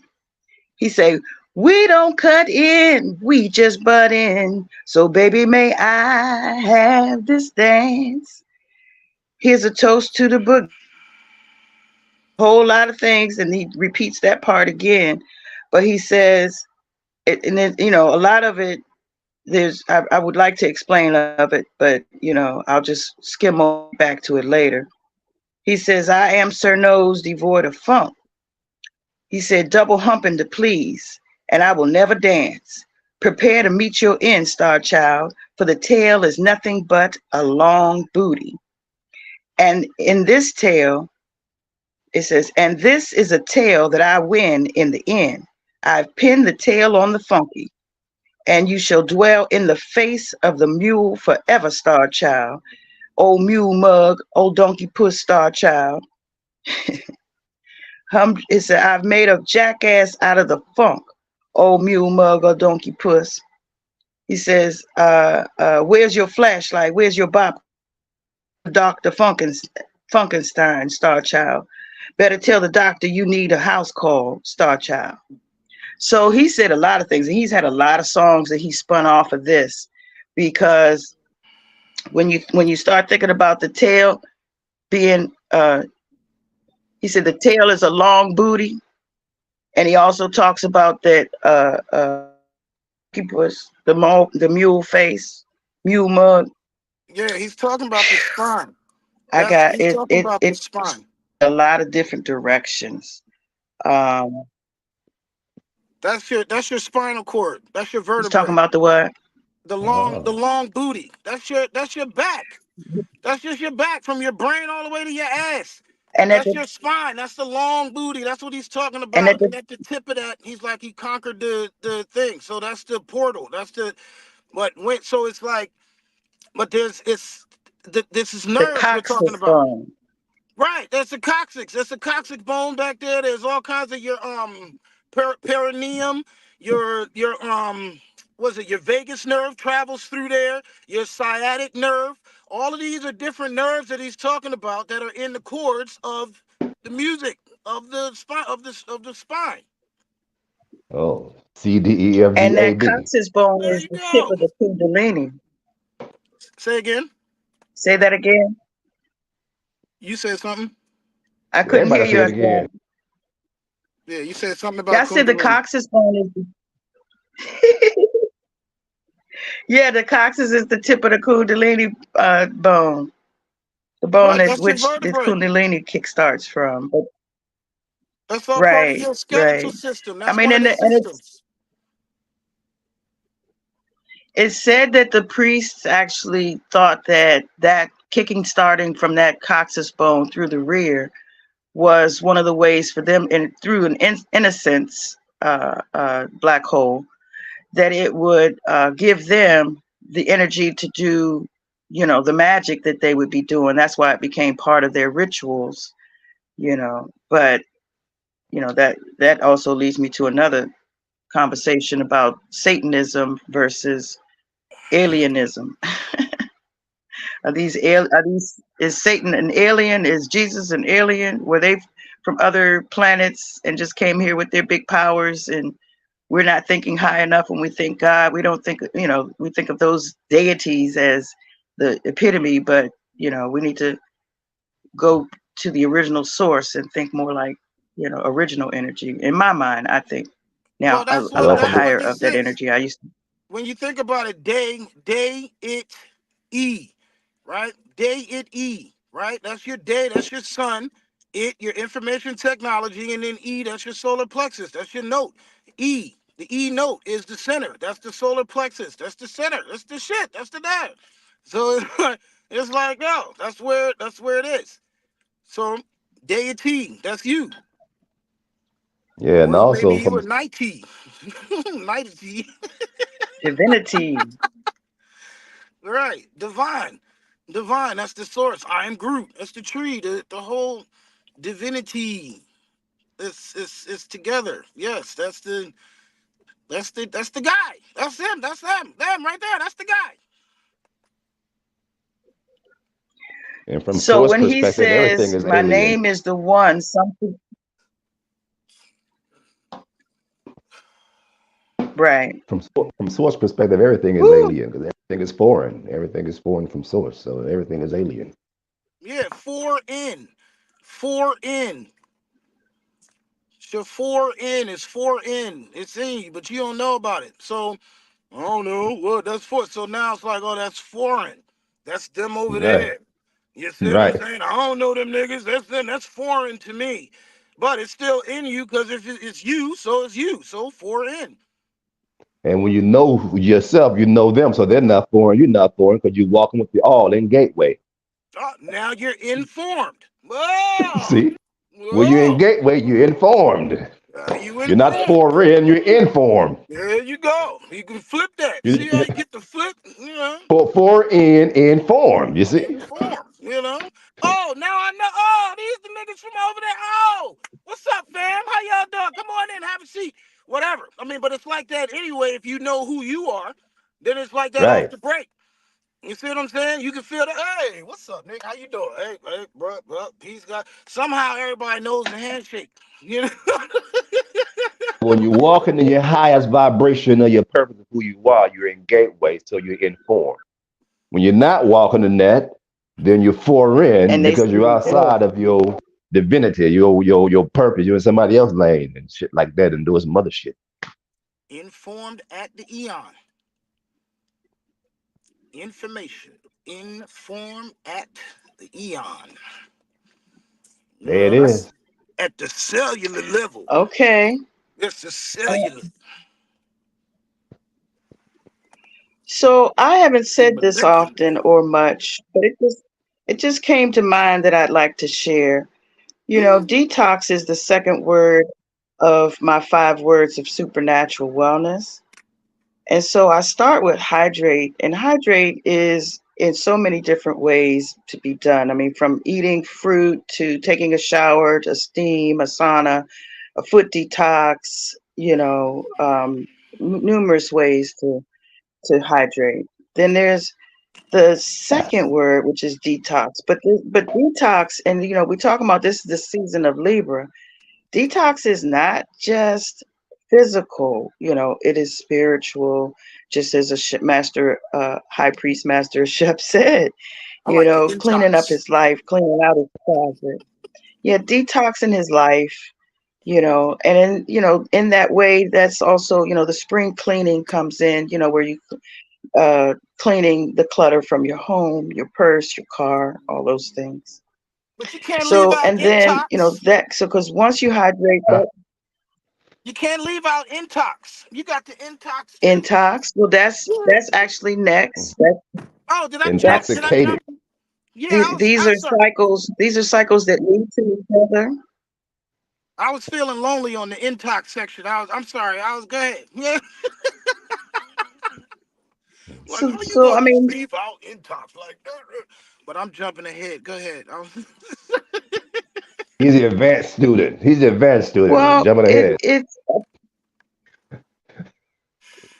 He said, we don't cut in, we just butt in. So baby, may I have this dance? Here's a toast to the boogie. Whole lot of things, and he repeats that part again. But he says, and then a lot of it. I would like to explain of it, but I'll just skim back to it later. He says, I am Sir Nose devoid of funk. He said, double humping to please, and I will never dance. Prepare to meet your end, star child, for the tale is nothing but a long booty. And in this tale, it says, and this is a tale that I win in the end. I've pinned the tail on the funky. and you shall dwell in the face of the mule forever, Star Child. Old mule mug, old donkey puss, Star Child. It said, I've made a jackass out of the funk, old mule mug or donkey puss. He says, where's your flashlight? Where's your bop? Dr. Funkenstein, Star Child. Better tell the doctor you need a house call, Star Child. So he said a lot of things, and he's had a lot of songs that he spun off of this, because when you start thinking about the tail being, he said the tail is a long booty, and he also talks about that the mule face, mule mug. Yeah, he's talking about the spine. I got He's it. talking about the spine. A lot of different directions. That's your spinal cord. That's your He's talking vertebrae. about the what? The long booty. That's your back. That's just your back from your brain all the way to your ass. And That's your spine. That's the long booty. That's what he's talking about. And at the tip of that, he's like he conquered the thing. So that's the portal. That's the so it's like, but this is nerves we're talking about. Bone. Right. That's the coccyx. That's the coccyx bone back there. There's all kinds of your perineum, your your vagus nerve travels through there, your sciatic nerve. All of these are different nerves that he's talking about that are in the cords of the music of the spine of the spine. Oh, C D E F G And A that D. coccyx bone There is you the go. tip of the kundalini. Say again. Say that again. You said something. I couldn't Everybody hear say you. it again. Yeah, you said something about. I said the coccyx bone is. Yeah, the coccyx is the tip of the kundalini bone. The bone Right, that's your which the vertebrae. kundalini kickstarts from. But, That's all part of your skeletal system. That's one of the systems. It's said that the priests actually thought that kicking starting from that coccyx bone through the rear was one of the ways for them, and through an innocence black hole, that it would give them the energy to do, the magic that they would be doing. That's why it became part of their rituals, But that also leads me to another conversation about Satanism versus alienism. Is Satan an alien? Is Jesus an alien? Were they from other planets and just came here with their big powers, and we're not thinking high enough when we think God? We don't think, we think of those deities as the epitome, but we need to go to the original source and think more like, original energy. In my mind, I think now a lot higher of that energy. I used to. When you think about it, day it E, right? Day it E, right? That's your day. That's your sun. It, your information technology, and then E, that's your solar plexus. That's your note. E, the E note is the center. That's the solar plexus. That's the center. That's the shit. That's the that. So it's like, yo, that's where it is. So deity, that's you. Yeah, and Or also maybe you from a nighty. Nighty. Divinity. Right. Divine. That's the source. I am Groot. That's the tree. The whole divinity. It's together. Yes, that's the guy. That's him. That's them. Them right there. That's the guy. and from So source when he perspective, everything says is my alien. name is the one, something. Right. From source perspective, everything is alien because everything is foreign. Everything is foreign from source, so everything is alien. Yeah, 4N. 4N. So 4N is 4N. It's in you, but you don't know about it. So I don't know what that's for. So now it's like, oh, that's foreign. That's them over there. You see what I'm saying? I don't know them niggas. That's them. That's foreign to me. But it's still in you because if it's you, so it's you. So 4N. And when you know yourself, you know them, so they're not foreign. You're not foreign because you're walking with the all in gateway. Oh, now you're informed. Whoa. See, when you're in Whoa. gateway, you're informed. You You're not informed. foreign, you're informed. There you go. You can flip that. See how You, you get the flip? foreign, informed. You see? Informed, Oh, now I know. Oh, these the niggas from over there. Oh, what's up, fam? How y'all doing? Come on in, have a seat. Whatever. I mean, but it's like that anyway. If you know who you are, then it's like that off Right. the break. You see what I'm saying? You can feel the, hey, what's up, Nick? How you doing? Hey, bro, peace, God. Somehow everybody knows the handshake. You know? When you walk into your highest vibration of your purpose of who you are, you're in gateway, so you're informed. When you're not walking in that, then you're foreign And they because see you're outside of your divinity, your purpose. You're in somebody else's lane and shit like that and doing some other shit. Informed at the eon. Information. Inform at the eon. There it That's is. at the cellular level. Okay. It's the cellular So I haven't and said this molecular often level. or much, but it just came to mind that I'd like to share. Detox is the second word of my 5 words of supernatural wellness. And so I start with hydrate, and hydrate is in so many different ways to be done. I mean, from eating fruit to taking a shower to steam, a sauna, a foot detox, numerous ways to hydrate. Then there's the second word, which is detox. But detox, and we talk about this is the season of Libra. Detox is not just physical, it is spiritual, just as a master, high priest, master Shep said, I like the cleaning up intox. his life, cleaning out his closet. Yeah, detoxing his life, and in that way, that's also, the spring cleaning comes in, where you cleaning the clutter from your home, your purse, your car, all those things. But you can't leave So, out and then, intox. because once you hydrate Huh? that You can't leave out intox. You got the intox too. intox, well, that's actually next. Oh, did I jump? That's Did I jump? Intoxicated. Yeah, these I'm are sorry. cycles. These are cycles that lead to each other. I was feeling lonely on the intox section. I'm sorry. Go ahead. Yeah. Like, So, how you so I gonna mean, leave out intox like that? But I'm jumping ahead. Go ahead. He's the advanced student. He's the advanced student. well, Jumping ahead.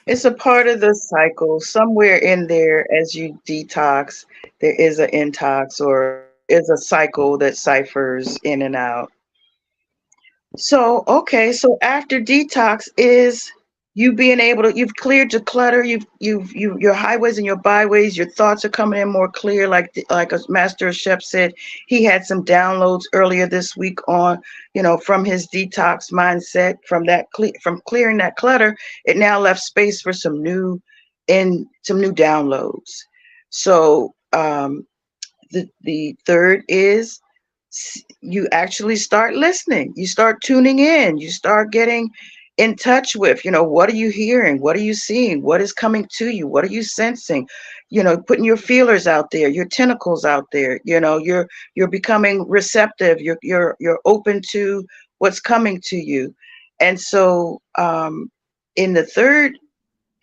it's a part of the cycle. Somewhere in there, as you detox, there is an intox, or there is a cycle that ciphers in and out. So, okay, so after detox is you being able to, you've cleared your clutter, your highways and your byways, your thoughts are coming in more clear. Like a master chef said, he had some downloads earlier this week on, from his detox mindset, from clearing that clutter, it now left space for some new downloads. So, the third is you actually start listening, you start tuning in, you start getting in touch with, what are you hearing, what are you seeing, what is coming to you, what are you sensing, putting your feelers out there, your tentacles out there, you're becoming receptive, you're open to what's coming to you. And so in the third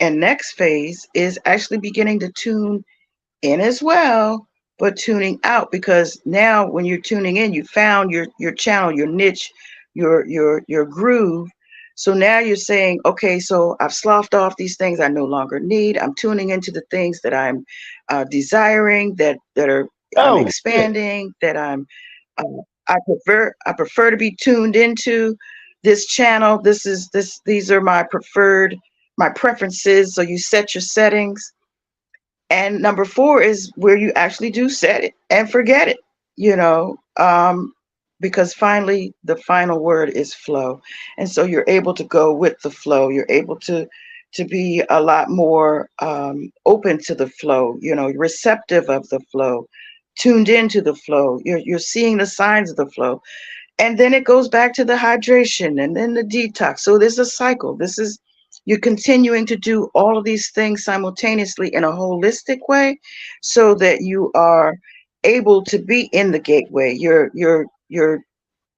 and next phase is actually beginning to tune in as well, but tuning out, because now when you're tuning in, you found your channel, your niche, your groove. So now you're saying, okay, so I've sloughed off these things I no longer need. I'm tuning into the things that I'm desiring, I'm Oh shit. expanding, that uh, I prefer to be tuned into this channel. These are my preferences. So you set your settings, and number 4 is where you actually do set it and forget it, you know, um, because finally the final word is flow. And so you're able to go with the flow. You're able to be a lot more open to the flow, receptive of the flow, tuned into the flow. You're seeing the signs of the flow. And then it goes back to the hydration and then the detox. So there's a cycle. You're continuing to do all of these things simultaneously in a holistic way, so that you are able to be in the gateway. You're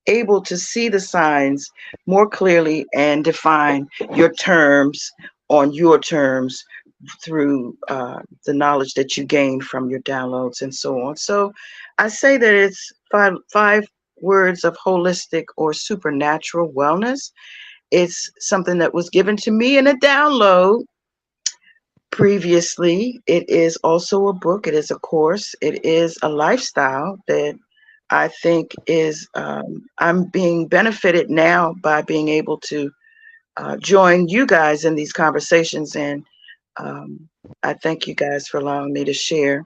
able to see the signs more clearly and define your terms on your terms through the knowledge that you gain from your downloads and so on. So I say that it's five words of holistic or supernatural wellness. It's something that was given to me in a download previously. It is also a book, it is a course, it is a lifestyle that I think is, I'm being benefited now by being able to join you guys in these conversations. And I thank you guys for allowing me to share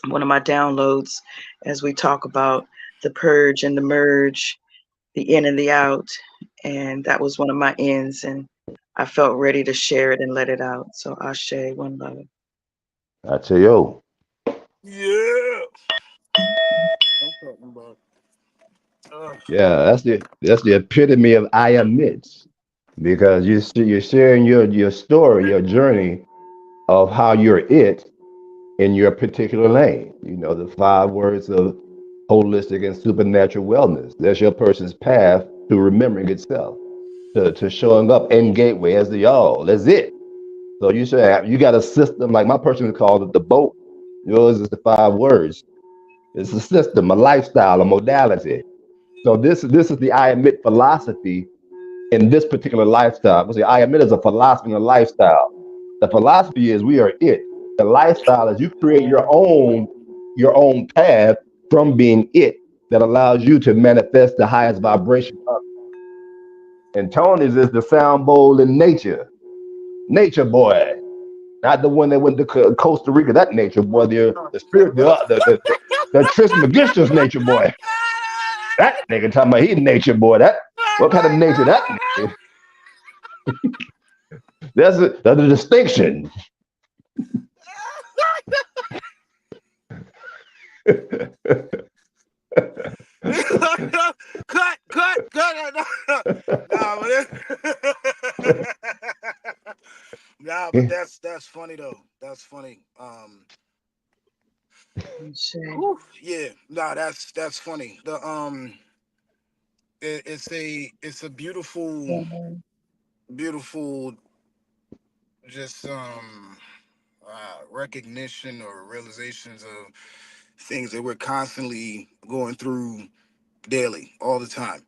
one of my downloads as we talk about the purge and the merge, the in and the out. And that was one of my ends. And I felt ready to share it and let it out. So Ashe, one love. I.C.U. Yeah. I'm talking about. Yeah, that's the epitome of I admit, because you're sharing your story, your journey of how you're it in your particular lane. You know, the 5 words of holistic and supernatural wellness. That's your person's path to remembering itself, to showing up in gateway as the all. That's it. So you say you got a system, like my person called it the boat. Yours is the 5 words. It's a system, a lifestyle, a modality. So this is the I admit philosophy in this particular lifestyle. Because I admit is a philosophy and a lifestyle. The philosophy is we are it. The lifestyle is you create your own path from being it that allows you to manifest the highest vibration of it. And Tony's is the sound bowl in nature. Nature boy. Not the one that went to Costa Rica, that nature boy, the spirit, the Trismegistus nature boy. That nigga talking about he nature boy. That what kind of nature that nigga? That's a distinction. Cut. Nah, nah, but that's funny though. That's funny. Whew, yeah, nah, that's funny. It's a beautiful, beautiful, just recognition or realizations of things that we're constantly going through daily, all the time.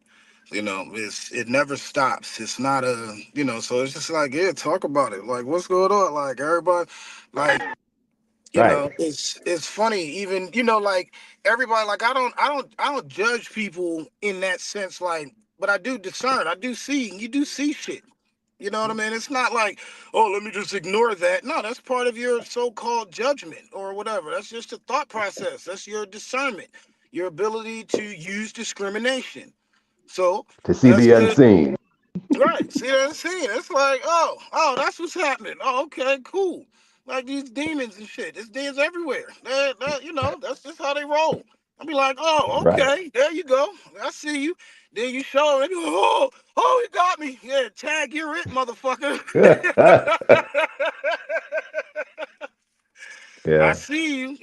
It never stops. It's not so it's just like, yeah, talk about it. Like, what's going on? Like, everybody, like, Right, it's funny. Even, like, everybody, like, I don't judge people in that sense, like, but I do discern. You do see shit. You know what I mean? It's not like, oh, let me just ignore that. No, that's part of your so-called judgment or whatever. That's just a thought process. That's your discernment, your ability to use discrimination. So to see that's the good. unseen. Right. See what I'm saying? It's like, oh, that's what's happening. Oh, okay, cool. Like these demons and shit. There's demons everywhere. That's just how they roll. I'll be like, oh, Right. okay, there you go. I see you. Then you show them, oh, you got me. Yeah, tag, you're it, motherfucker. I Yeah, see you,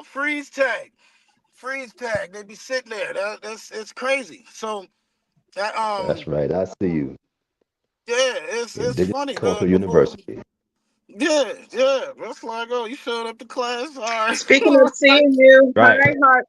freeze tag. Freeze tag. They be sitting there. That's it's crazy. So that that's right. I.C.U. yeah, it's Indigenous funny. Cultural The whole University. yeah. That's like, oh, you showed up to class. All right. Speaking All of right. seeing you, Right. hi, heart.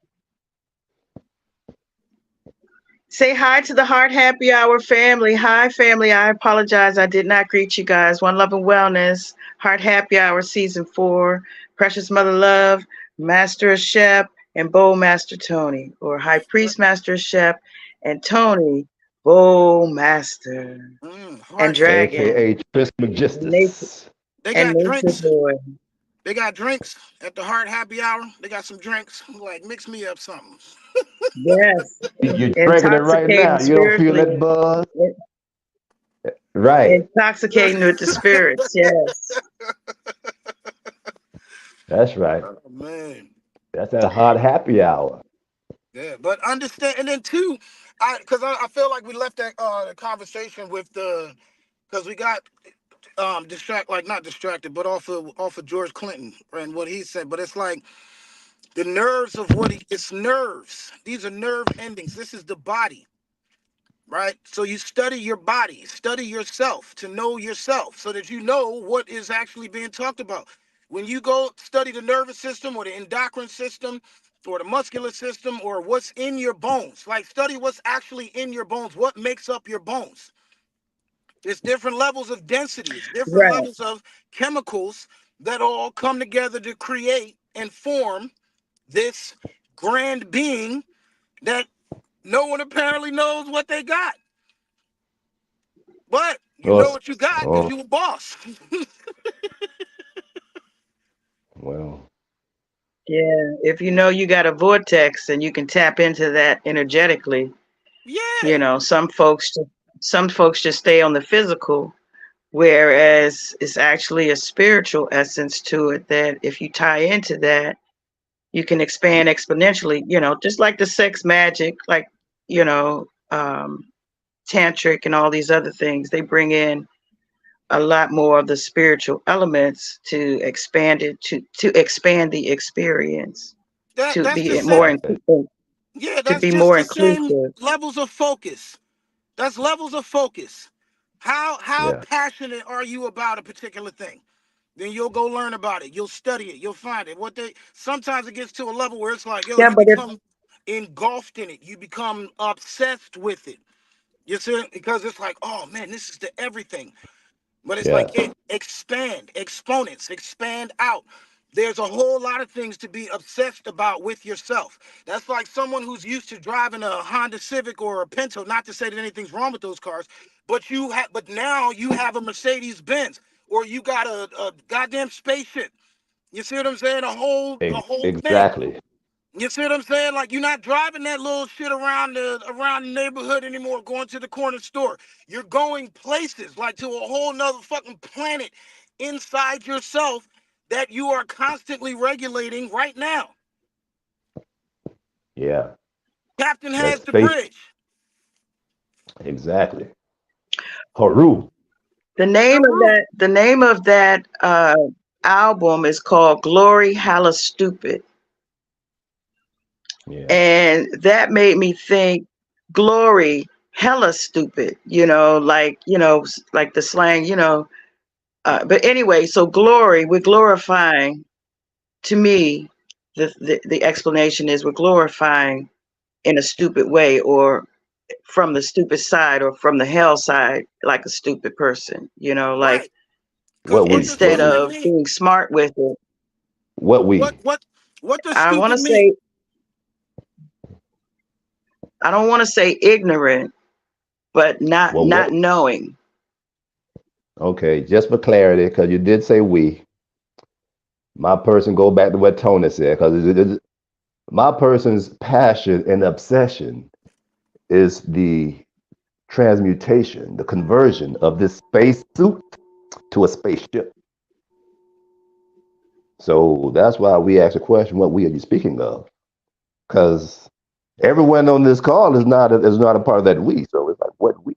Say hi to the Heart Happy Hour family. Hi, family. I apologize. I did not greet you guys. One Love and Wellness, Heart Happy Hour Season 4, Precious Mother Love, Master Shep, and Bowl Master Tony, or High Priest Master Shep and Tony, Bowl Master, and Heart happy. Dragon, AKA and Nature, Trismegistus. They and got Nature drinks. Boy. They got drinks at the Heart Happy Hour. They got some drinks. Like, mix me up something. Yes, You're drinking it right intoxicating now. You don't feel spiritually, that buzz? Uh, Right. intoxicating with the spirits. Yes. That's right. oh, man. That's that hot happy hour. Yeah, but understand, and then two, I feel like we left that the conversation with because we got like, not distracted, but off of George Clinton and what he said. But it's like the nerves of it's nerves. These are nerve endings. This is the body. right? So you study your body, study yourself to know yourself so that you know what is actually being talked about. When you go study the nervous system or the endocrine system or the muscular system or what's in your bones, like study what's actually in your bones, what makes up your bones. It's different levels of density, it's different Right. levels of chemicals that all come together to create and form this grand being that no one apparently knows what they got. But you know Us. what you got because Oh, you a boss. well, Yeah. If you know you got a vortex and you can tap into that energetically, Yeah, you know, some folks just stay on the physical, whereas it's actually a spiritual essence to it that if you tie into that, you can expand exponentially, you know, just like the sex magic, like, you know, tantric and all these other things. They bring in a lot more of the spiritual elements to expand it to expand the experience, to that's the be same. more exactly. Yeah, to that's be just more the same inclusive. levels of focus. That's levels of focus. How Yeah. passionate are you about a particular thing? Then you'll go learn about it. You'll study it. You'll find it. What they sometimes it gets to a level where it's like, yo, Yeah, you but if become engulfed in it. You become obsessed with it. You see, because it's like, oh man, this is the everything. But it's like Yeah. it expand, exponents, expand out. There's a whole lot of things to be obsessed about with yourself. That's like someone who's used to driving a Honda Civic or a Pinto. Not to say that anything's wrong with those cars, but but now you have a Mercedes Benz or you got a goddamn spaceship. You see what I'm saying? A whole thing. Exactly. You see what I'm saying? Like you're not driving that little shit around the neighborhood anymore, going to the corner store. You're going places, like to a whole nother fucking planet inside yourself that you are constantly regulating right now. Yeah. Captain That has the space. bridge. Exactly. Haru. the name of that album is called Glory Hella Stupid. Yeah. And that made me think glory hella stupid, you know, like, you know, like the slang, you know. But anyway, so glory, we're glorifying, to me, the explanation is we're glorifying in a stupid way, or from the stupid side, or from the hell side, like a stupid person, you know, like Right. Because What what we? the What instead we? stupid of mean? being smart with it. What What we? what what does I want stupid to mean? say, I don't want to say ignorant, but Well, not what? knowing. Okay, just for clarity, because you did say we. My person go back to what Tony said, because my person's passion and obsession is the transmutation, the conversion of this space suit to a spaceship. So that's why we ask the question, what we are you speaking of? Because everyone on this call is not a part of that we. So it's like, what we?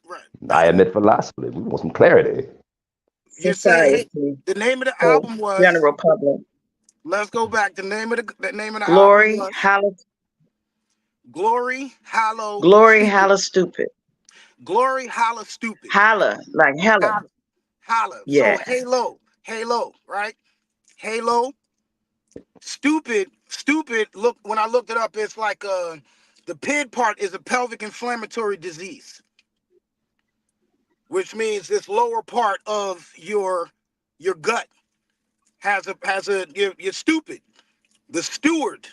Right. I admit philosophically, we want some clarity. You say, hey, Society, the name of the so album was. general public. Let's go back. The name of the album Glory, was halla, Glory, Hollow, glory, Stupid. halla, stupid. Glory, Holla, Stupid. Holla, like hella. Holla, Holla. So Yeah. Halo, right? Halo, Stupid. Look, when I looked it up, it's like the PID part is a pelvic inflammatory disease, which means this lower part of your gut has a you're stupid. The steward,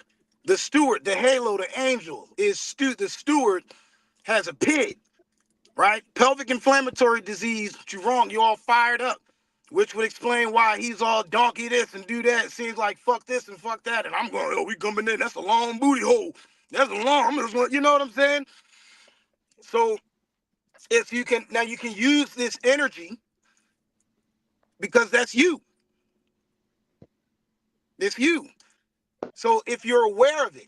the halo, the angel is the steward has a PID. Right? Pelvic inflammatory disease, but you're wrong. You're all fired up, which would explain why he's all donkey this and do that. It seems like fuck this and fuck that. And I'm going, oh, we coming in. That's a long booty hole. That's a long, you know what I'm saying? So if you can, now you can use this energy because that's you. It's you. So if you're aware of it,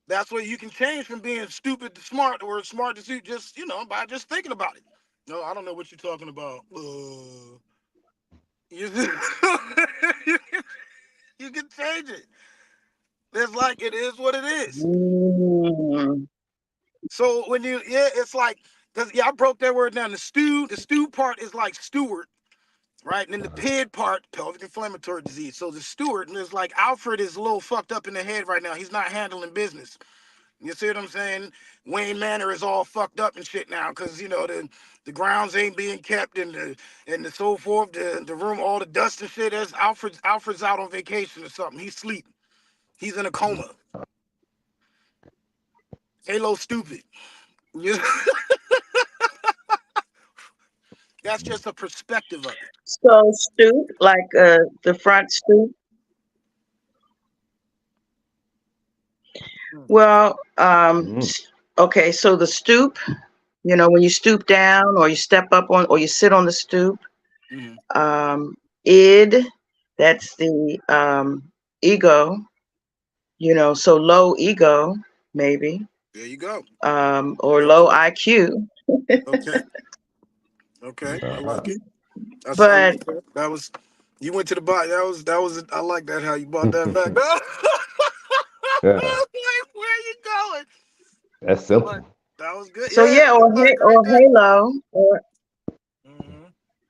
that's where you can change from being stupid to smart or smart to stupid, just, by just thinking about it. No, I don't know what you're talking about. You, you can change it. It's like it is what it is. Mm. So when you, it's like, cause I broke that word down. The stew part is like steward, right? And then the PID part, pelvic inflammatory disease. So the steward, and it's like Alfred is a little fucked up in the head right now. He's not handling business. You see what I'm saying? Wayne Manor is all fucked up and shit now because the grounds ain't being kept and the so forth. The room, all the dust and shit. As Alfred's out on vacation or something. He's asleep. He's in a coma. Halo stupid. That's just a perspective of it. So stoop, like the front stoop. Well, okay, so the stoop, when you stoop down or you step up on or you sit on the stoop, id, that's the ego, so low ego, maybe. There you go. Or low IQ. Okay, I like it. But that was, you went to the bottom. That was I like that how you brought that back. Yeah. Where you going? That's simple. But that was good. So or halo, or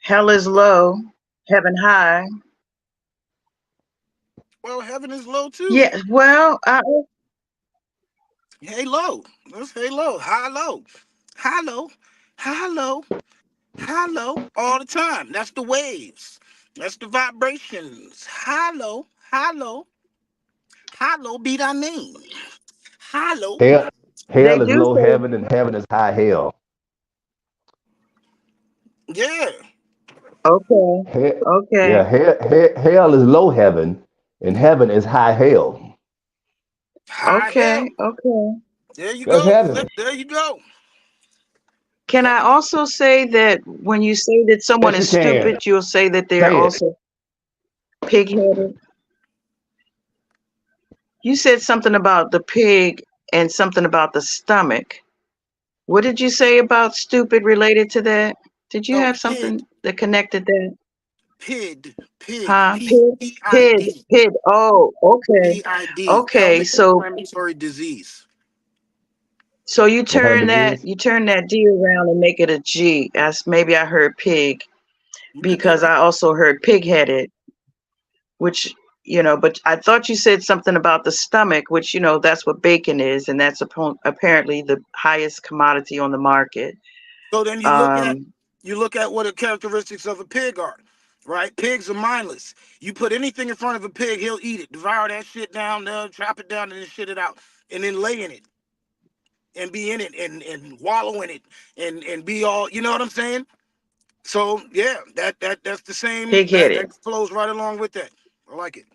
hell is low, heaven high. Well, heaven is low too. Yeah, well, halo. Let's halo. High low. High low. High low. High low all the time. That's the waves. That's the vibrations. High low. High low. High low be thy name. High low. Hell is do low say- heaven and heaven is high hell. Yeah. Okay. Okay. Yeah, hell is low heaven and heaven is high hell. High hell. Okay. There you That's go. heaven. There you go. Can I also say that when you say that someone Yes, is you can. stupid, you'll say that they're Say it. also pig-headed? You said something about the pig and something about the stomach. What did you say about stupid related to that? Did you have something that connected that? Pig. Huh? P-I-D. Pig. Oh, okay. P-I-D. Okay, Pelvic so inflammatory disease. so you What kind turn of that disease? D around and make it a G. As maybe I heard pig You could do because that. I also heard pig-headed, which but I thought you said something about the stomach, which that's what bacon is, and that's apparently the highest commodity on the market. So then you look at what the characteristics of a pig are, right? Pigs are mindless. You put anything in front of a pig, he'll eat it, devour that shit down, chop it down, and then shit it out, and then lay in it, and be in it, and wallow in it, and be all, you know what I'm saying? So yeah, that's the same. Pig-headed. That flows right along with that. I like it.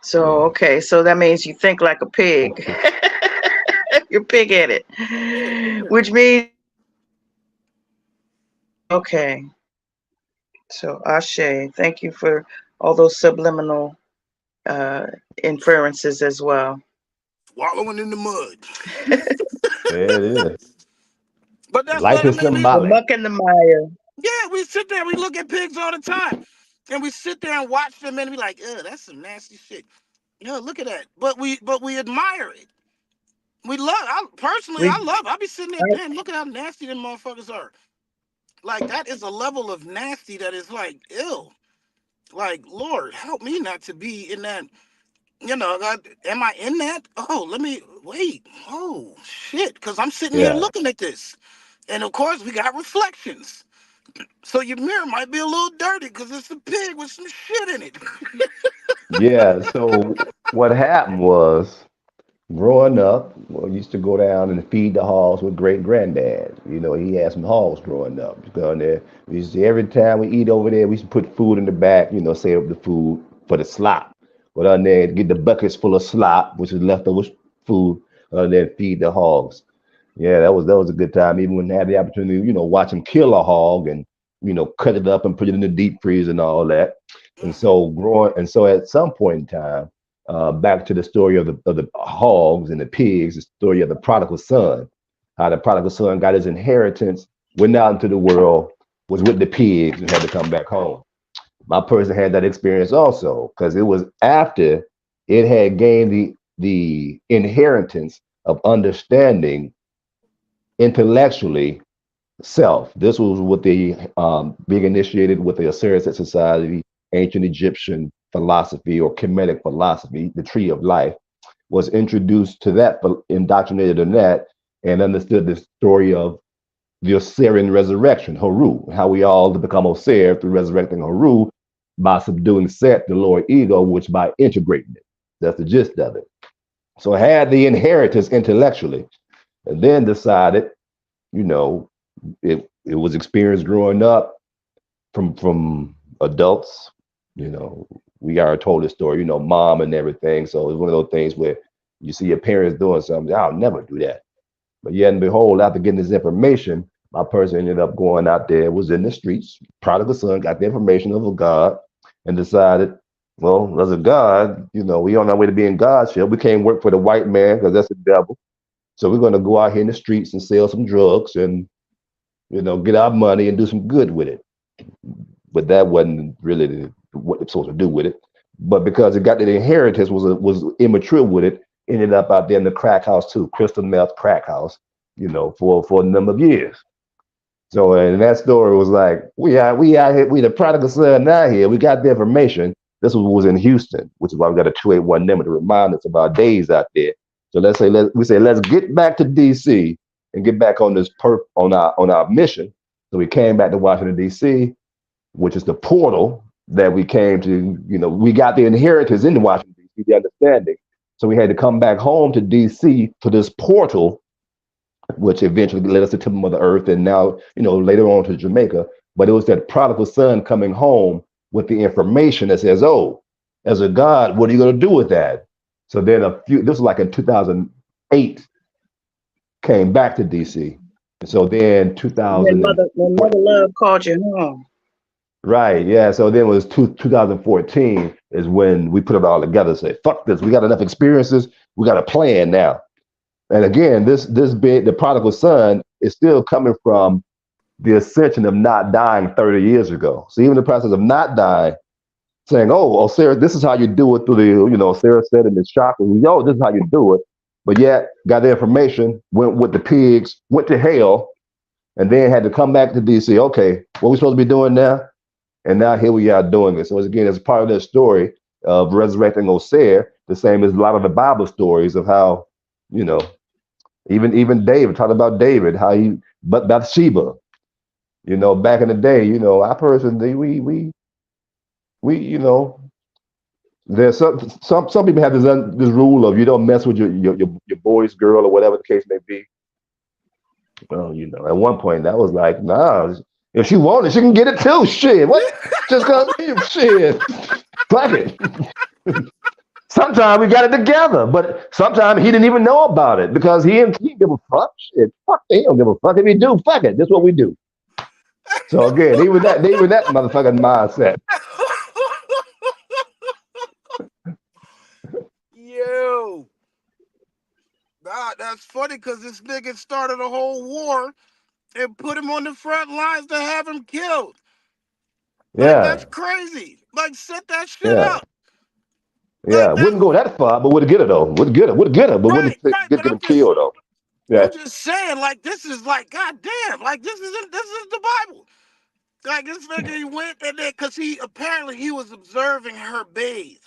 So okay, so that means you think like a pig. You're pig-headed, which means okay. So Ashe, thank you for all those subliminal inferences as well. Wallowing in the mud. There it is. But that's Life what is I mean. The symbolic. muck and the mire. Yeah, we sit there, we look at pigs all the time. And we sit there and watch them and be like, that's some nasty shit. Look at that. But we admire it. We love it. I love it. I'll be sitting there, damn, look at how nasty them motherfuckers are. Like, that is a level of nasty that is like, ew. Like, Lord, help me not to be in that. Am I in that? Oh, let me wait. Oh, shit. Because I'm sitting here looking at this. And of course, we got reflections. So your mirror might be a little dirty because it's a pig with some shit in it. Yeah, so what happened was growing up, I used to go down and feed the hogs with great granddad. He had some hogs growing up. Just go in there. We used to, every time we eat over there, we used to put food in the back, save up the food for the slop. Go down there, get the buckets full of slop, which is leftover food, and then feed the hogs. Yeah, that was a good time. Even when I had the opportunity, watch them kill a hog and cut it up and put it in the deep freeze and all that. And so at some point in time, back to the story of the hogs and the pigs, the story of the prodigal son, how the prodigal son got his inheritance, went out into the world, was with the pigs, and had to come back home. My person had that experience also because it was after it had gained the inheritance of understanding intellectually self. This was what the being initiated with the Assyrian society, ancient Egyptian philosophy or Kemetic philosophy, the tree of life, was introduced to that, indoctrinated in that, and understood the story of the Osirian resurrection, Haru, how we all become Osir through resurrecting Haru by subduing Set, the lower ego, which by integrating it. That's the gist of it. So I had the inheritance intellectually, and then decided, you know, it was experience growing up from adults. You know, we are told the story, you know, mom and everything. So it's one of those things where you see your parents doing something, I'll never do that. But yet and behold, after getting this information, my person ended up going out there, was in the streets, prodigal son, got the information of a God, and decided, well, as a God, you know, we on our way to being Godship. We can't work for the white man because that's the devil. So we're going to go out here in the streets and sell some drugs and, you know, get our money and do some good with it. But that wasn't really what they're supposed to do with it. But because it got the inheritance, was immature with it, ended up out there in the crack house too, crystal meth crack house, you know, for a number of years. So and that story was like, we out here, we the prodigal son out here. We got the information. This was in Houston, which is why we got a 281 number to remind us of our days out there. So let's get back to DC and get back on this on our mission. So we came back to Washington DC, which is the portal that we came to. You know, we got the inheritance in Washington DC, the understanding. So we had to come back home to DC to this portal, which eventually led us to Mother Earth, and now, you know, later on to Jamaica. But it was that prodigal son coming home with the information that says, oh, as a God, what are you going to do with that? So then this was like in 2008, came back to DC. And so then When mother love called you home. Right, yeah. So then it was 2014 is when we put it all together. Say, fuck this. We got enough experiences. We got a plan now. And again, this big, the prodigal son is still coming from the ascension of not dying 30 years ago. So even the process of not dying, saying, oh, Sarah, this is how you do it through the, you know, Sarah said in the chakra, yo, this is how you do it. But yet got the information, went with the pigs, went to hell, and then had to come back to DC. Okay, what are we supposed to be doing now? And now here we are doing it. So again, it's part of that story of resurrecting Osir, the same as a lot of the Bible stories of how, you know, even David, talk about David, how he, but Bathsheba, you know, back in the day, you know, I personally, we, you know, there's some people have this rule of you don't mess with your boy's girl or whatever the case may be. Well, you know, at one point that was like, nah, if she wants it, she can get it too. Shit, what? Just cause shit, fuck it. Sometimes we got it together, but sometimes he didn't even know about it because he didn't give a fuck. Shit, fuck, he don't give a fuck. If he do, fuck it. That's what we do. So again, they were that motherfucking mindset. Yo, that's funny because this nigga started a whole war and put him on the front lines to have him killed. Like, that's Yeah, crazy. Like, set that shit yeah, up. yeah. Like, Wouldn't go that far, but would get her though. Would get her, but wouldn't right. But get him killed though. Yeah, I'm just saying, like, this is like, goddamn, like, this is the Bible. Like, this nigga, he went and then, because he was observing her bathe.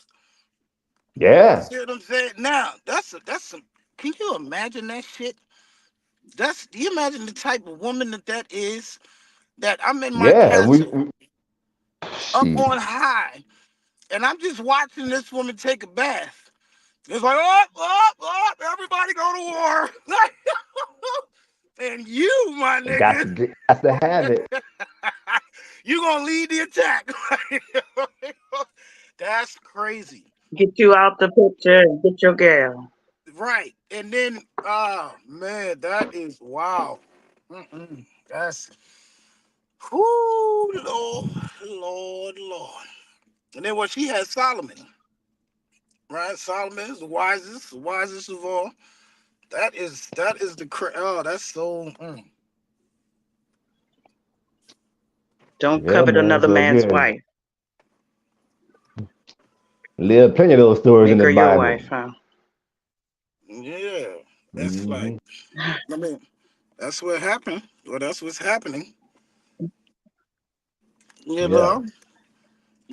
You yeah, see what I'm saying? Now, that's some, can you imagine that shit? Do you imagine the type of woman that is? That I'm in my yeah. castle, up Shit. on high, and I'm just watching this woman take a bath. It's like, oh, everybody go to war. And you, my nigga, Got to have it. you gonna lead the attack. That's crazy. Get you out the picture and get your girl. Right. And then, man, that is wow. That's, whoo, Lord. And then she had Solomon, right? Solomon is the wisest of all. That is that's so. Don't Yeah, covet man. another So man's again, wife. live plenty of those stories in Make the her your Bible. wife, huh? Yeah, that's like, Hmm. I mean, that's what happened. Well, that's what's happening. You Yeah. know,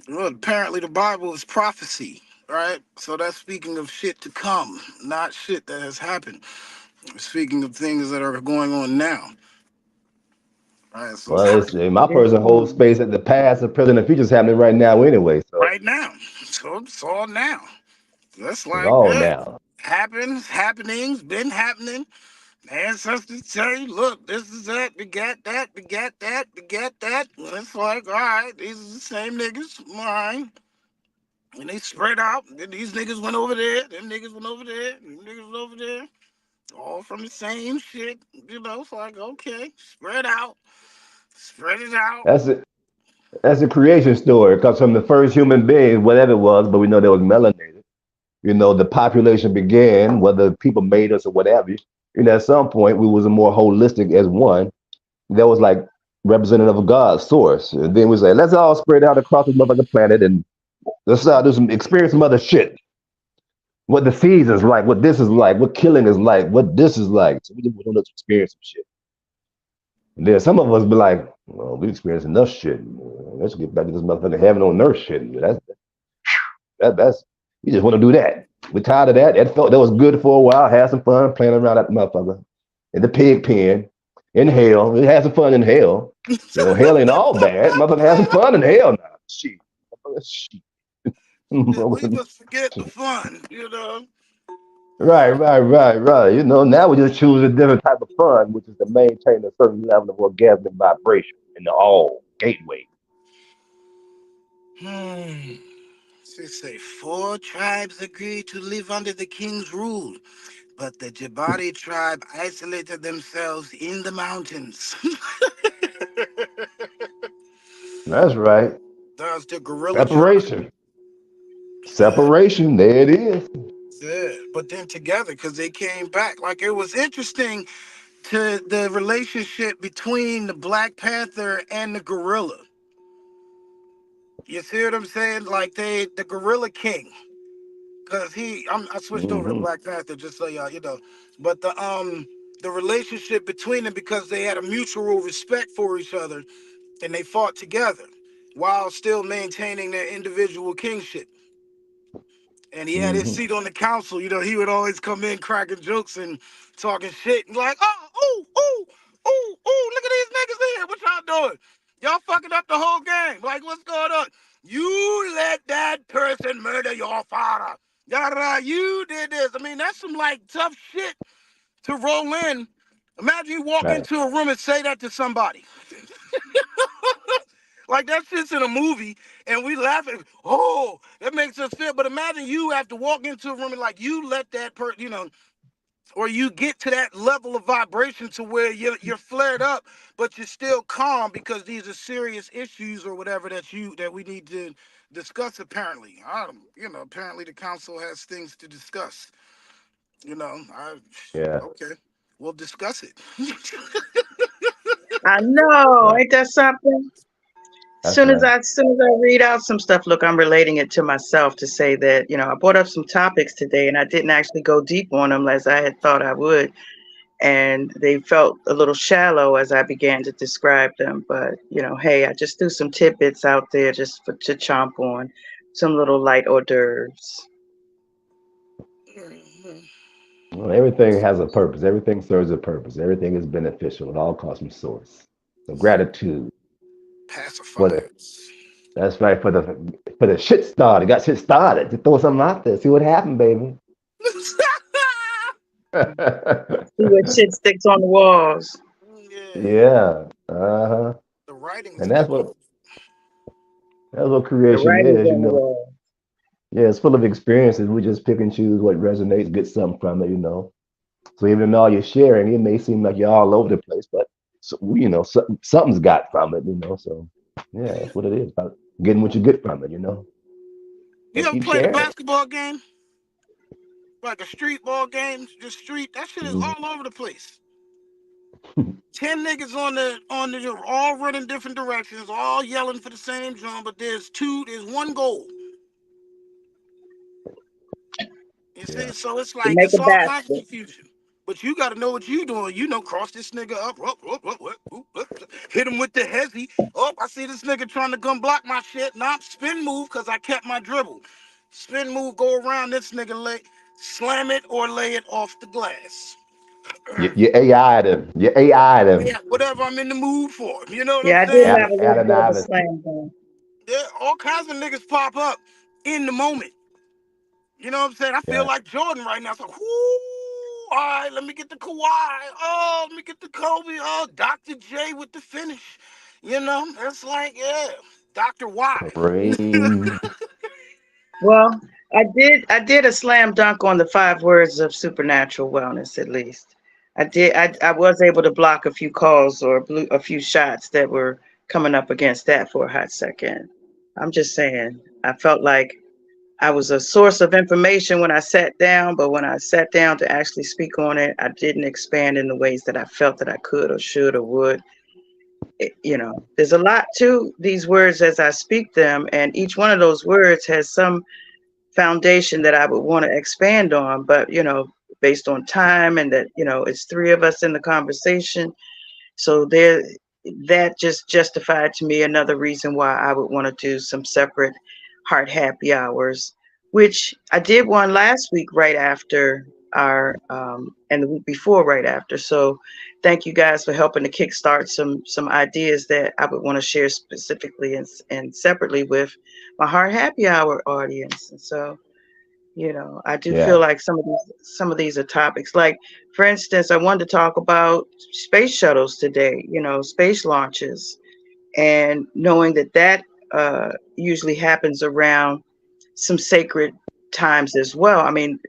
well, apparently the Bible is prophecy, right? So that's speaking of shit to come, not shit that has happened. Speaking of things that are going on now, right? So it's Well, it's my It is person holds fun. space at the past, the present, and the future is happening right now anyway. So right now. So it's all now. That's it's like, all yeah, now. happens, happenings, been happening. Ancestors say, look, this is that, begat that, begat that, begat that. And it's like, all right, these are the same niggas, all right. And they spread out. Then these niggas went over there, them niggas went over there, them niggas went over there. All from the same shit. It's like, okay, spread out, spread it out. That's it. That's a creation story. It comes from the first human beings, whatever it was, but we know there was melanated. The population began, whether people made us or whatever. At some point, we was a more holistic as one. That was like representative of God's source. And then we say, let's all spread out across this motherfucking planet and let's do some experience some other shit. What the seasons like, what this is like, what killing is like, what this is like. So we just want to experience some shit. And then some of us be like, well, we experienced enough shit. Let's get back to this motherfucking heaven on earth shit. That's we just want to do that. We tired of that. That was good for a while. Had some fun playing around that motherfucker in the pig pen, in hell. We had some fun in hell. Hell ain't all bad. Motherfucker had some fun in hell now. Shit. Shit. Leave us forget the fun. Right. Now we just choose a different type of fun, which is to maintain a certain level of orgasmic vibration in the all gateway. Hmm. They say 4 tribes agreed to live under the king's rule, but the Jabari tribe isolated themselves in the mountains. That's right. That's the gorilla tribe. Separation. Separation. There it is. Yeah, but then together because they came back. Like it was interesting to the relationship between the Black Panther and the gorilla. You see what I'm saying? Like the gorilla king, because I switched over to Hmm. Black Panther just so y'all, but the relationship between them because they had a mutual respect for each other and they fought together while still maintaining their individual kingship. And he had his Hmm. seat on the council. He would always come in cracking jokes and talking shit and like, oh, look at these niggas here. What y'all doing? Y'all fucking up the whole game. Like, what's going on? You let that person murder your father. Yada, you did this. I mean, that's some like tough shit to roll in. Imagine you walk Right. into a room and say that to somebody. Like that shit's in a movie and we laugh at, oh, that makes us feel. But imagine you have to walk into a room and like you let that person, or you get to that level of vibration to where you're flared up, but you're still calm because these are serious issues or whatever that we need to discuss. Apparently, apparently the council has things to discuss. I Yeah. okay, we'll discuss it. I know, Right. ain't that something? That's right. As soon as I read out some stuff, look, I'm relating it to myself to say that, I brought up some topics today and I didn't actually go deep on them as I had thought I would. And they felt a little shallow as I began to describe them. But, hey, I just threw some tidbits out there just to chomp on, some little light hors d'oeuvres. Mhm. Well, everything has a purpose. Everything serves a purpose. Everything is beneficial. It all comes from source. So gratitude for the. Pacifiers. That's right for the shit started. Got shit started. To throw something out there. See what happened, baby. See what shit sticks on the walls. Yeah, Yeah. Uh-huh. the writing's And on the that's wall. what The creation writing's is. on the wall. Yeah, it's full of experiences. We just pick and choose what resonates, get something from it. So even in all you're sharing, it may seem like you're all over the place, but something's got from it. So yeah, that's what it is about getting what you get from it, You and ever keep played a sharing it. basketball game? Like a street ball game? Just street. That shit is Mhm. all over the place. 10 niggas on the all running different directions, all yelling for the same drum, but there's one goal. You Yeah. see, so it's You like make it's a all kinds of basket. confusion. But you got to know what you doing. You know, cross this nigga up, hit him with the hezzy. Oh, I see this nigga trying to gun block my shit. Nah, spin move because I kept my dribble. Spin move, go around this nigga, slam it or lay it off the glass. You AI'd him. You AI'd him. Yeah, whatever I'm in the mood for. You know what I'm Yeah, I did saying? have a little Allen bit of a Iverson. slam dunk. Yeah, all kinds of niggas pop up in the moment. You know what I'm saying? I feel Yeah. like Jordan right now. So, all right, let me get the Kawhi. Oh, let me get the Kobe. Oh, Dr. J with the finish. You know, it's like, yeah, Dr. Y. Kareem. Well, I did a slam dunk on the 5 words of supernatural wellness, at least. I was able to block a few calls or a few shots that were coming up against that for a hot second. I'm just saying, I felt like I was a source of information when I sat down, but when I sat down to actually speak on it, I didn't expand in the ways that I felt that I could or should or would. There's a lot to these words as I speak them, and each one of those words has some foundation that I would want to expand on, but based on time and that, it's three of us in the conversation. So that just justified to me another reason why I would want to do some separate heart happy hours, which I did one last week right after our and the week before right after. So thank you guys for helping to kickstart some ideas that I would want to share specifically and separately with my heart happy hour audience. And so I do feel Yeah. like some of these are topics. Like, for instance, I wanted to talk about space shuttles today. Space launches, and knowing that usually happens around some sacred times as well. I mean,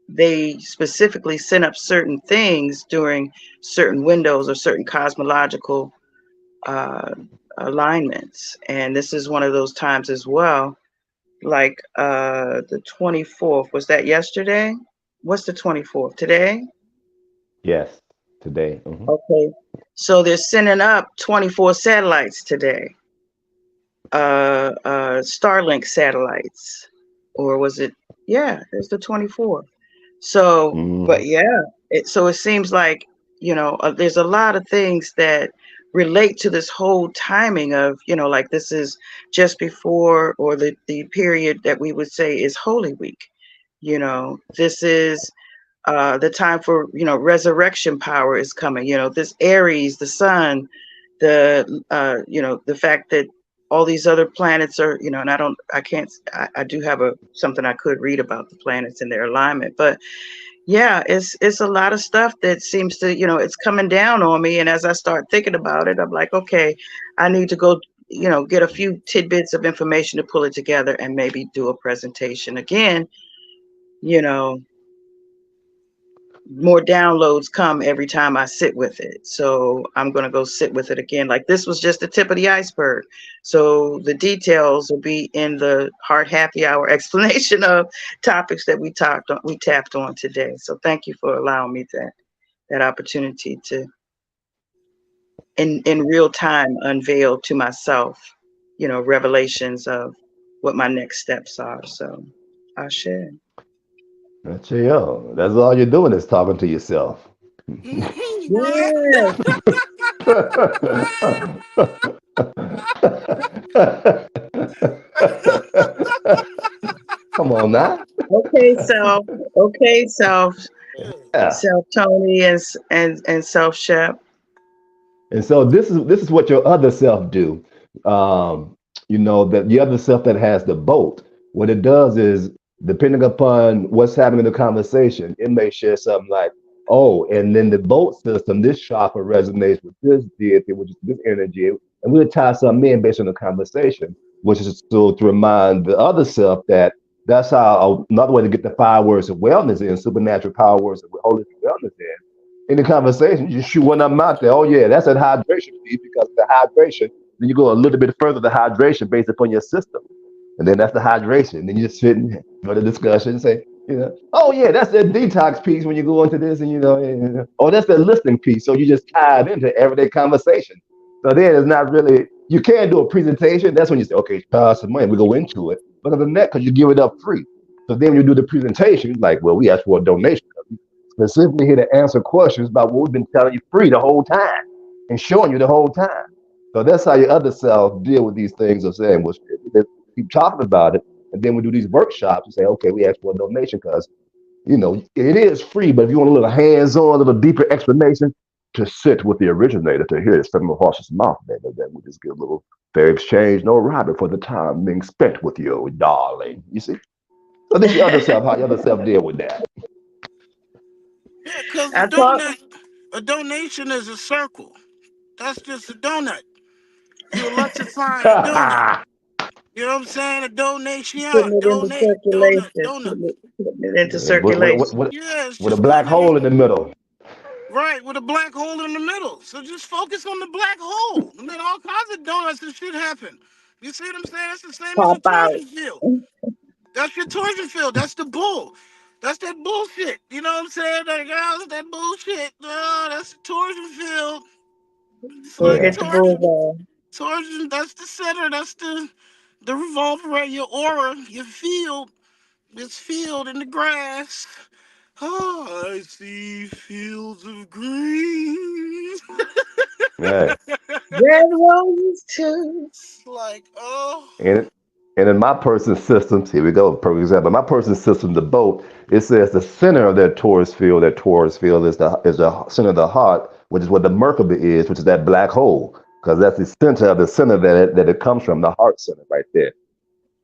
they specifically send up certain things during certain windows or certain cosmological uh, alignments, and this is one of those times as well, like the 24th. Was that yesterday? What's the 24th? Today? Yes. Today. Okay. So they're sending up 24 satellites today. Starlink satellites. Or was it? Yeah, it's the 24th. So, Hmm. but yeah, so it seems like, there's a lot of things that relate to this whole timing of, like this is just before or the period that we would say is Holy Week. This is the time for, resurrection power is coming. This Aries, the sun, the fact that all these other planets are, and I do have something I could read about the planets and their alignment, but yeah, it's a lot of stuff that seems to, it's coming down on me. And as I start thinking about it, I'm like, okay, I need to go, get a few tidbits of information to pull it together and maybe do a presentation again. You know, more downloads come every time I sit with it. So I'm going to go sit with it again. Like, this was just the tip of the iceberg. So the details will be in the Heart Happy Hour explanation of topics that we tapped on today. So thank you for allowing me that opportunity to in real time unveil to myself, revelations of what my next steps are. So I share. That's yo. That's all you're doing is talking to yourself. Bruh. Yeah. Come on now. Okay, self. Okay, self. Yeah. Self Tony and self Shep. And so this is what your other self do. That the other self that has the boat. What it does is, depending upon what's happening in the conversation, it may share something like, "Oh, and then the boat system, this chakra resonates with this deity, which is this energy," and we'll tie something in based on the conversation, which is to remind the other self that that's how another way to get the 5 words of wellness in, supernatural power words of holistic wellness in the conversation. You shoot one of them out there. Oh yeah, that's that hydration piece, because the hydration. Then you go a little bit further, the hydration based upon your system, and then that's the hydration. Then you just sit and go to discussion and say, oh yeah, that's that detox piece when you go into this, and oh, that's the listening piece. So you just tie it into everyday conversation. So then it's not really, you can do a presentation. That's when you say, okay, some money, we go into it. But other than that, because you give it up free. So then when you do the presentation, like, well, we asked for a donation. Specifically here to answer questions about what we've been telling you free the whole time and showing you the whole time. So that's how your other self deal with these things of saying, well, let's keep talking about it. And then we do these workshops and say, okay, we asked for a donation because, it is free, but if you want a little hands-on, a little deeper explanation, to sit with the originator to hear it from the horse's mouth, then we just give a little fair exchange, no robber for the time being spent with you, darling. You see? So this your other self, how your other self deal with that. Yeah, because I thought a donation is a circle. That's just a donut. You electrifying a donut. Yeah, You know what I'm saying? A donation, putting it into circulation, donut. putting it into with, circulation. with, Yeah, it's with a just black putting it hole in in. the middle. Right, with a black hole in the middle. So just focus on the black hole. And then all kinds of donuts and shit happen. You see what I'm saying? That's the same as Pop a out. torsion field. That's your torsion field. That's the bull. That's that bullshit. You know what I'm saying? Like, oh, that's that bullshit. Oh, that's the torsion field. It's We'll like Yeah. hit the bullseye. torsion, that's the center. That's the revolver right, your aura, your field. This field in the grass. Oh, I see fields of green. Yeah. Red roses too. It's like, oh, And and in my person systems, here we go, perfect example. My person system, the boat, it says the center of that torus field is the center of the heart, which is what the Merkaba is, which is that black hole. Because that's the center that it comes from, the heart center right there.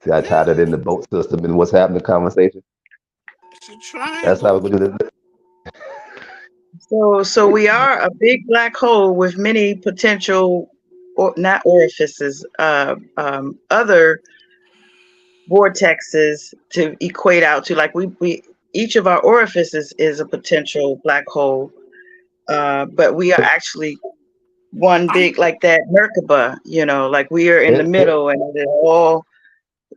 See, I tied it yeah, in the boat system and what's happening in the conversation. it's a That's how triangle. we're gonna do this. So we are a big black hole with many potential, or not orifices, other vortexes to equate out to. Like we each of our orifices is a potential black hole, but we are actually one I'm big, like that Merkaba. Like we are in the It, middle, and it all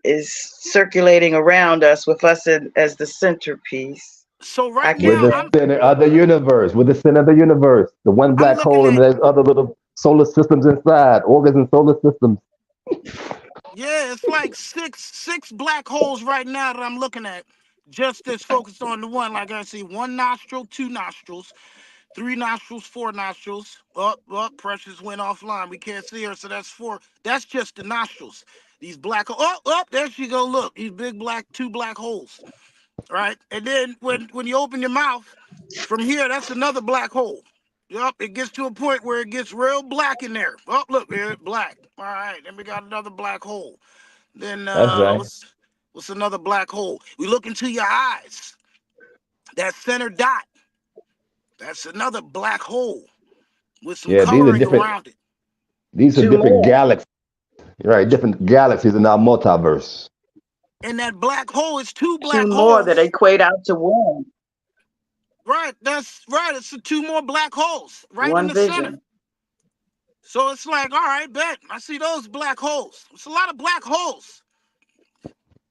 is circulating around us with us as the centerpiece. so I right can with now the say. I'm center of the universe, with the center of the universe, the one I'm black looking hole, and at there's other little solar systems inside, organs and solar systems. yeah, it's like six black holes right now that I'm looking at. Just as focused on the one. Like I see one nostril, two nostrils, three nostrils, four nostrils. Up, Precious went offline. We can't see her, so that's four. That's just the nostrils. These black there she go. Look, these big two black holes. Right? And then when you open your mouth, from here, that's another black hole. Yup, it gets to a point where it gets real black in there. Oh, look, there, black. All right, then we got another black hole. Then That's right. what's another black hole? We look into your eyes. That center dot. That's another black hole with some Yeah, coloring around it. these are Two different more. galaxies, right? Different galaxies in our multiverse. And that black hole is two Two black more that holes. equate out to one. Right, that's right. It's the two more black holes right in One the center. vision. So it's like, all right, bet. I see those black holes. It's a lot of black holes.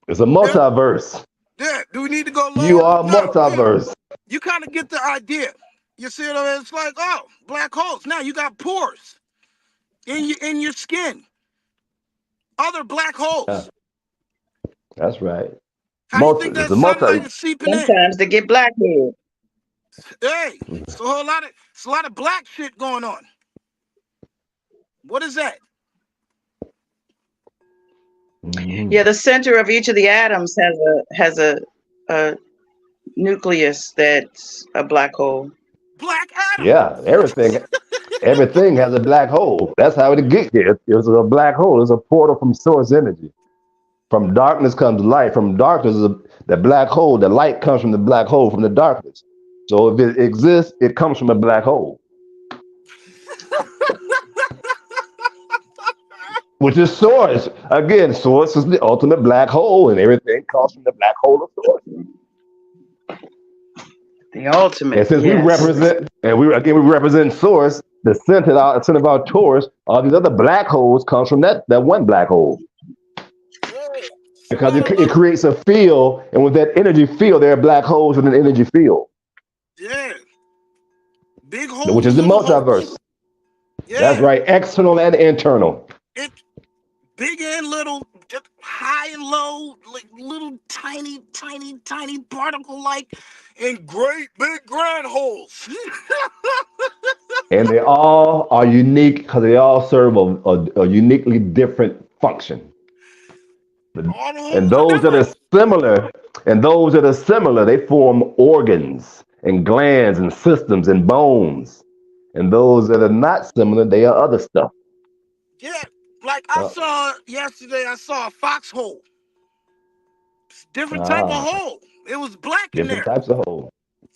It's a Yeah, multiverse. yeah. Do we need to go You lower? are a No, yeah. multiverse. You kind of get the idea. You see what I mean? It's like, oh, black holes. Now you got pores in your skin. Other black Yeah, holes. that's right. How you think It's that a sunlight multi. is seeping in? Sometimes they get blackhead. Hey, it's a lot of black shit going on. What is that? Yeah, Mhm. the center of each of the atoms has a nucleus that's a black hole. Black Adam. Yeah, everything has a black hole. That's how it gets here. It's a black hole. It's a portal from source energy. From darkness comes light. From darkness is the black hole. The light comes from the black hole, from the darkness. So if it exists, it comes from a black hole, which is source. Again, source is the ultimate black hole, and everything comes from the black hole of source. The ultimate, And since we yes. represent, we represent source, the center of our torus, all these other black holes comes from that one black hole. Yeah. It's a Because lot it, of it little. creates a field, and with that energy field, there are black holes with an energy field, Yeah. Big which holes, is the little holes. multiverse. That's Yeah. right, external and internal. It big and little, just high and low, like little tiny, tiny, tiny particle like, and great big grand holes. And they all are unique because they all serve a uniquely different function. All the And holes are those that different. are similar, they form organs and glands and systems and bones. And those that are not similar, they are other stuff. Yeah, like I Uh, saw yesterday, I saw a foxhole. Different type of ah, hole. It was black in different there. types of holes.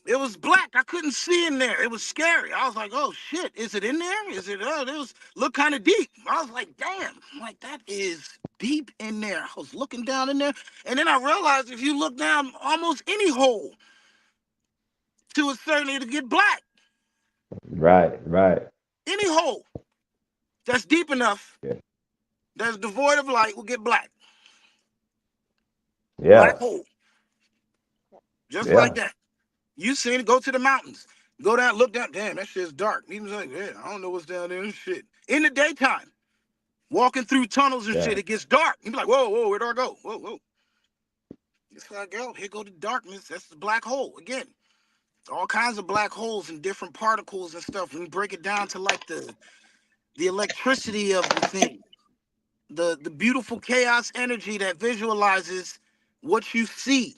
It was black. I couldn't see in there. It was scary. I was like, oh shit, is it in there? Is it? It was look kind of deep. I was like, damn, I'm like that is deep in there. I was looking down in there, and then I realized if you look down almost any hole to a certain, it'll get black. Right, right. Any hole that's deep enough, Yeah, that's devoid of light, will get black. Black yeah, hole, just like yeah. that. You seen it? Go to the mountains. Go down, look down. Damn, that shit's dark. He was like, yeah, I don't know what's down there and shit. In the daytime, walking through tunnels and Yeah. shit, it gets dark. You be like, whoa, whoa, where do I go? Whoa, whoa. It's like, oh, here go the darkness. That's the black hole. Again, all kinds of black holes and different particles and stuff. When you break it down to like the electricity of the thing, the beautiful chaos energy that visualizes what you see.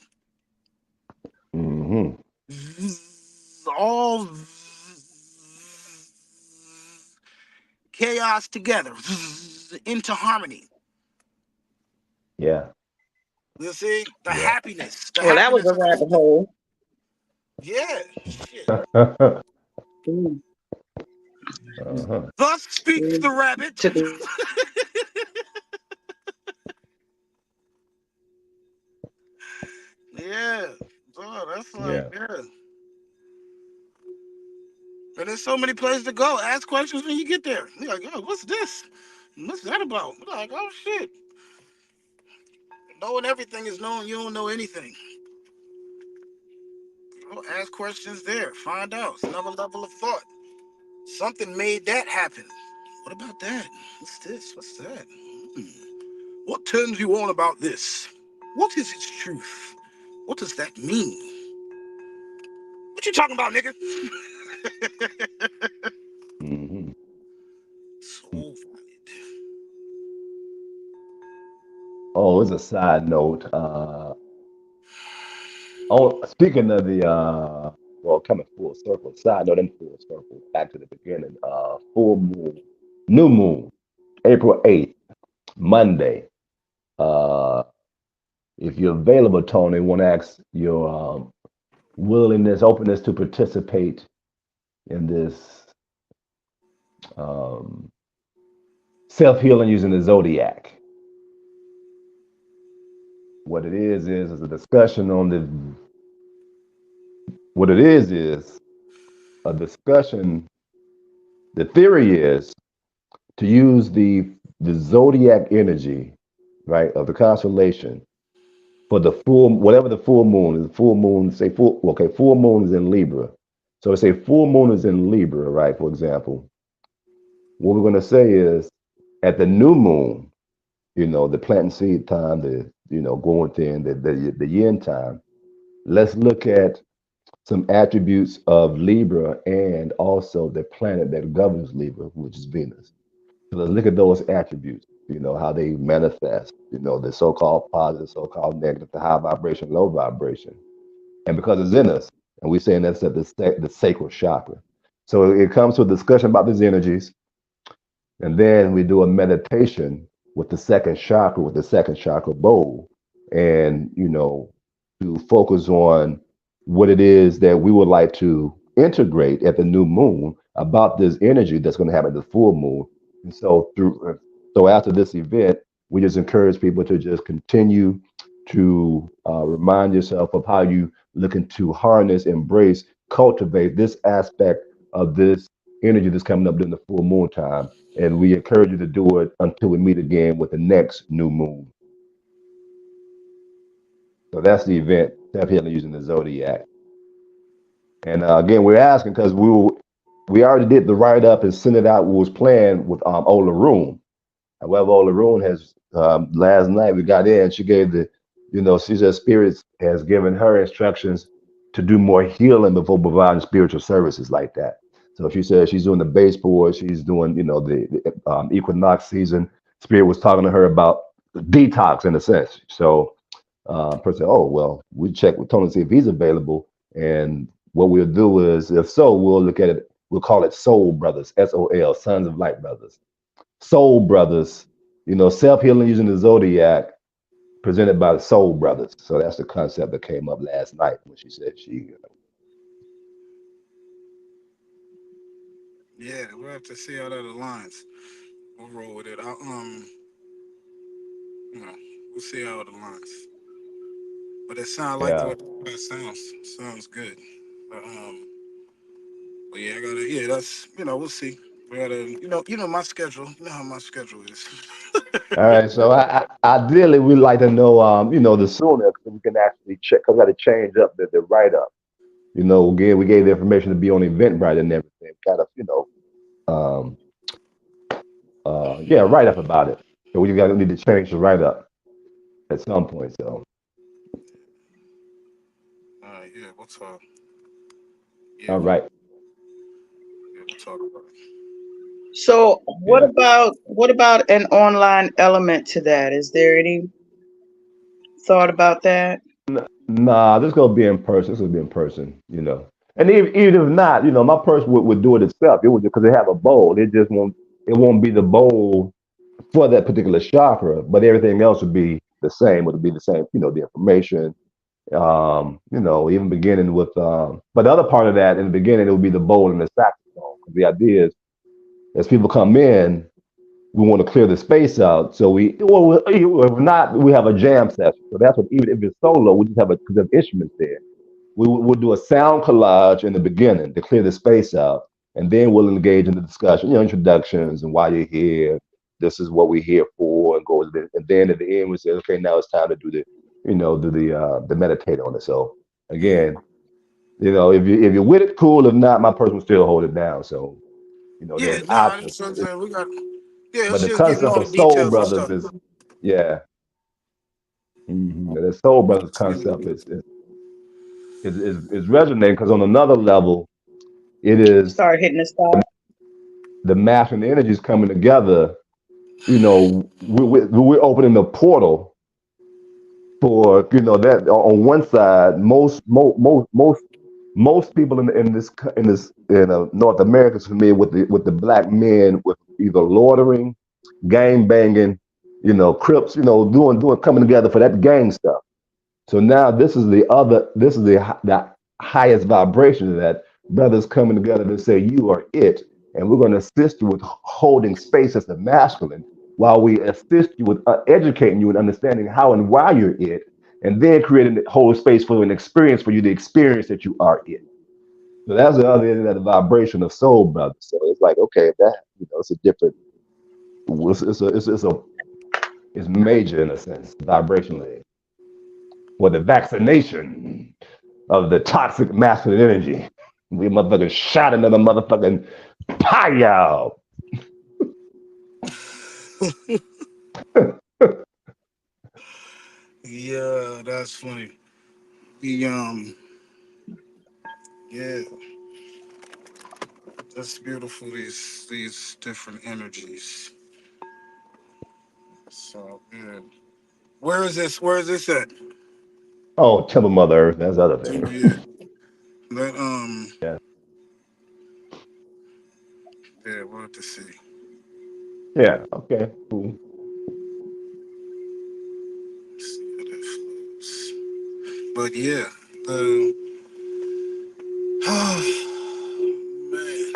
Hmm. All chaos together into harmony. Yeah, You see the yeah. happiness, the Well, that was happiness a of the rabbit whole. hole. Yeah, shit. Mm, Uh-huh. Thus speaks mm, the rabbit. to the Yeah, oh, that's like Yeah. yeah. And there's so many places to go. Ask questions when you get there. You're like, yo, what's this? What's that about? You're like, oh shit. Knowing everything is knowing you don't know anything. Oh, ask questions there. Find out. It's another level of thought. Something made that happen. What about that? What's this? What's that? Hmm. What turns you on about this? What is its truth? What does that mean? What you talking about, nigga? Hmm. So valid. Oh, as a side note, oh, speaking of the well, coming full circle, side note and full circle, back to the beginning, full moon, new moon, April 8th, Monday. Uh, if you're available, Tony, want to ask your willingness, openness to participate in this um, self-healing using the zodiac. What it is a discussion on the. What it is a discussion. The theory is to use the zodiac energy, right, of the constellation for the full, whatever the full moon is. Full moon, say full. Okay, full moon is in Libra. So say full moon is in Libra, right? For example, what we're going to say is at the new moon, the planting seed time, the going in the yin time. Let's look at some attributes of Libra and also the planet that governs Libra, which is Venus. So let's look at those attributes, how they manifest, the so-called positive, so-called negative, the high vibration, low vibration. And because it's in us, and we're saying that's at the sacral chakra. So it comes to a discussion about these energies, and then we do a meditation with the second chakra bowl, and to focus on what it is that we would like to integrate at the new moon about this energy that's going to happen at the full moon. And so after this event, we just encourage people to just continue to remind yourself of how you looking to harness, embrace, cultivate this aspect of this energy that's coming up during the full moon time, and we encourage you to do it until we meet again with the next new moon. So that's the event, self-healing using the zodiac. And again, we're asking because we already did the write-up and sent it out. We was playing with Ola Room. However, Ola Room has Last night we got in. She gave she said spirits has given her instructions to do more healing before providing spiritual services like that. So she said she's doing the baseboard. She's doing, the Equinox season. Spirit was talking to her about detox in a sense. So person, oh well, we check with Tony to see if he's available, and what we'll do is, if so, we'll look at it. We'll call it Soul Brothers, SOL, Sons of Light Brothers, Soul Brothers. Self healing using the Zodiac, presented by the Soul Brothers. So that's the concept that came up last night when she said she. Yeah, we'll have to see how that aligns. We'll roll with it. You know, we'll see how it aligns. But it sounds like Yeah. what that sounds good. But, but yeah, I gotta. Yeah, that's we'll see. We gotta. My schedule. You know how my schedule is. All right. So ideally, we'd like to know, the sooner, so we can actually check. Cause we got to change up the write up. Again, we gave the information to be on Eventbrite and everything. Kind of, um, yeah, write up about it. So we got to need to change the write up at some point. So, Yeah, we'll talk. Yeah, all right. we'll talk about it. So Yeah. what about an online element to that? Is there any thought about that? Nah, this gonna be in person. This will be in person. And even if not, my person would do it itself. It would, because they have a bowl. It just won't. It won't be the bowl for that particular chakra, but everything else would be the same. Would be the same. The information. Even beginning with. But the other part of that in the beginning, it would be the bowl and the saxophone. 'Cause the idea is, as people come in, we want to clear the space out. So if not, we have a jam session. So that's what, even if it's solo, we just have because of instruments there. We'll do a sound collage in the beginning to clear the space out, and then we'll engage in the discussion, introductions and why you're here. This is what we're here for, and and then at the end we say, okay, now it's time to do the meditate on it. So again, if you're with it, cool. If not, my person will still hold it down. So Yeah, there's nah, options. that's what I'm saying. We got. Yeah, But it's the just getting concept all of the Soul details and Brothers stuff. is, yeah, the Soul Brothers It's getting concept is resonating, because on another level, it is Start hitting the stop. the mass and the energies coming together. We're opening the portal for, that on one side, most people in North America is familiar with the black men with either loitering, gang banging, Crips, doing coming together for that gang stuff. So now this is the highest vibration of that. Brothers coming together to say, you are it. And we're going to assist you with holding space as the masculine, while we assist you with educating you and understanding how and why you're it. And then creating the whole space for an experience, for you to experience that you are it. So that's the other end of that vibration of Soul Brothers. So it's like, okay, it's a different, it's major in a sense, vibrationally. Or the vaccination of the toxic masculine energy. We motherfucking shot another motherfucking pow. Yeah, that's funny. The yeah, that's beautiful. These different energies. So yeah. Where is this? Where is this at? Oh, Temple Mother Earth, that's the other thing. Yeah. That Yeah, yeah, we'll have to see. yeah, okay, cool. See how that flows. But yeah, the man.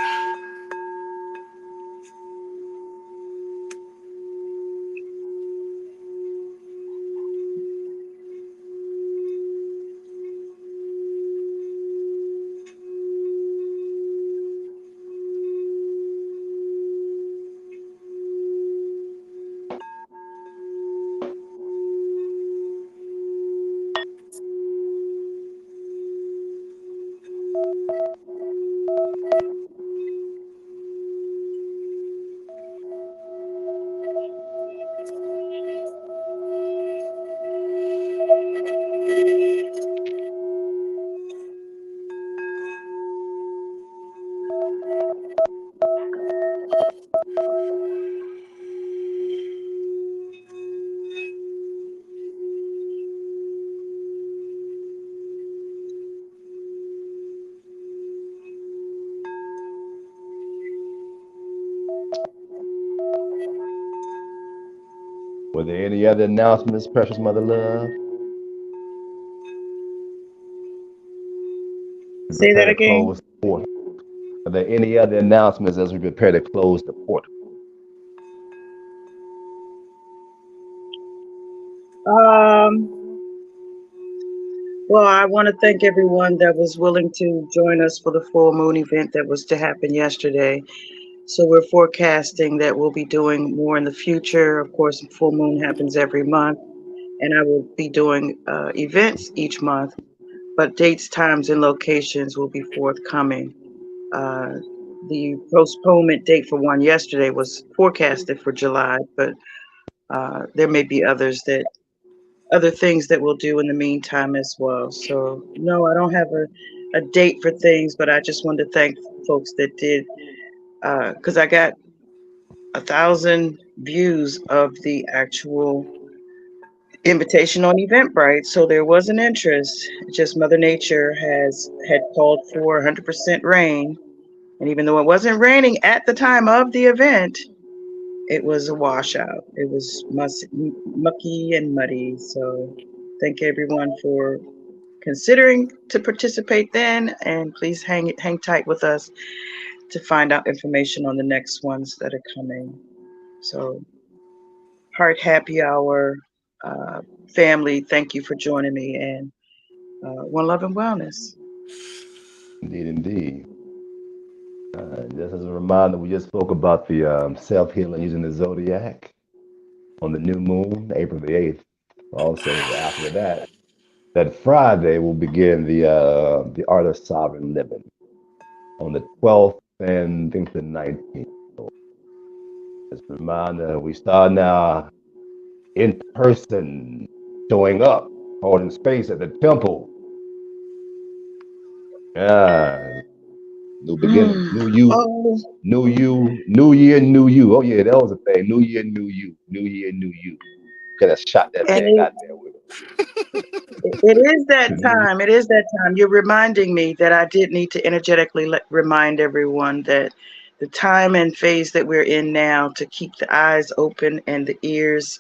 Were there any other announcements, precious mother love? Say Prepare that to again. close the portal. Are there any other announcements as we prepare to close the portal? Um, well, I want to thank everyone that was willing to join us for the full moon event that was to happen yesterday. So we're forecasting that we'll be doing more in the future. Of course, full moon happens every month, and I will be doing events each month, but dates, times, and locations will be forthcoming. Uh, the postponement date for one yesterday was forecasted for July, but there may be other things that we'll do in the meantime as well. So no, I don't have a date for things, but I just wanted to thank folks that did, because I got 1,000 views of the actual invitation on Eventbrite, so there was an interest. Just Mother Nature had called for 100% rain, and even though it wasn't raining at the time of the event, it was a washout. It was mucky and muddy. So thank everyone for considering to participate then, and please hang tight with us to find out information on the next ones that are coming. So Heart Happy Hour, uh, family, thank you for joining me, and one love and wellness. Indeed, indeed. Just as a reminder, we just spoke about the self-healing using the zodiac on the new moon, April the 8th. Also, after that Friday will begin the art of sovereign living on the 12th and I think the 19th. So just a reminder, we start now in person, showing up, holding space at the temple. Yeah, new beginning, new you, Oh, new you, new year, new you. Oh yeah, that was a thing. New year, new you, new year, new you. Could have shot that and thing out there with it is that it. time. It is that time. You're reminding me that I did need to energetically remind everyone that the time and phase that we're in now, to keep the eyes open and the ears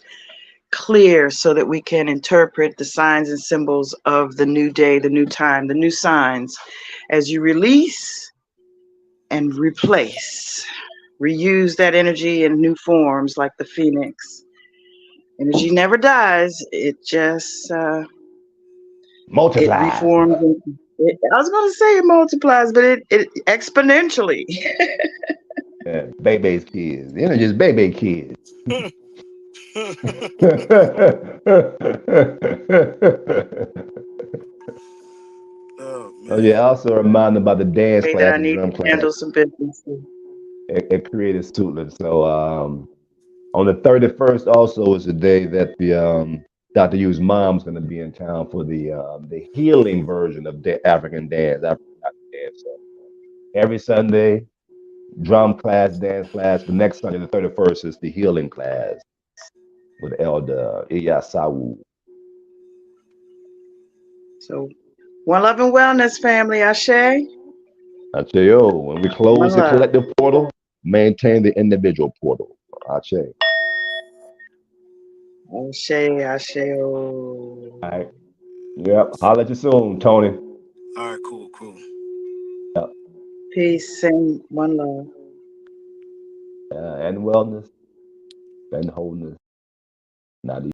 clear so that we can interpret the signs and symbols of the new day, the new time, the new signs as you release and replace. Reuse that energy in new forms like the phoenix. Energy never dies. It just it Multiplies. reforms. I was going to say it multiplies, but it exponentially. Yeah, Bebe's kids. The energy is Bebe kids. Oh Oh yeah, man. also a reminder about the dance Way that class I and need drum to class handle some business. at Creative Suitland. So on the 31st also is the day that the Dr. U's mom's going to be in town for the healing version of African dance, African dance. So every Sunday, drum class, dance class. But next Sunday, the 31st, is the healing class with Elder I.C.U. So one love and wellness, family. Ashe. I tell you, when we One close the love. collective portal, maintain the individual portal. I tell you. Ashe, Ashe. Oh. All right. Yep. Holler at you soon, Tony. All right, cool. Yep. Peace and one love. And wellness and wholeness. Not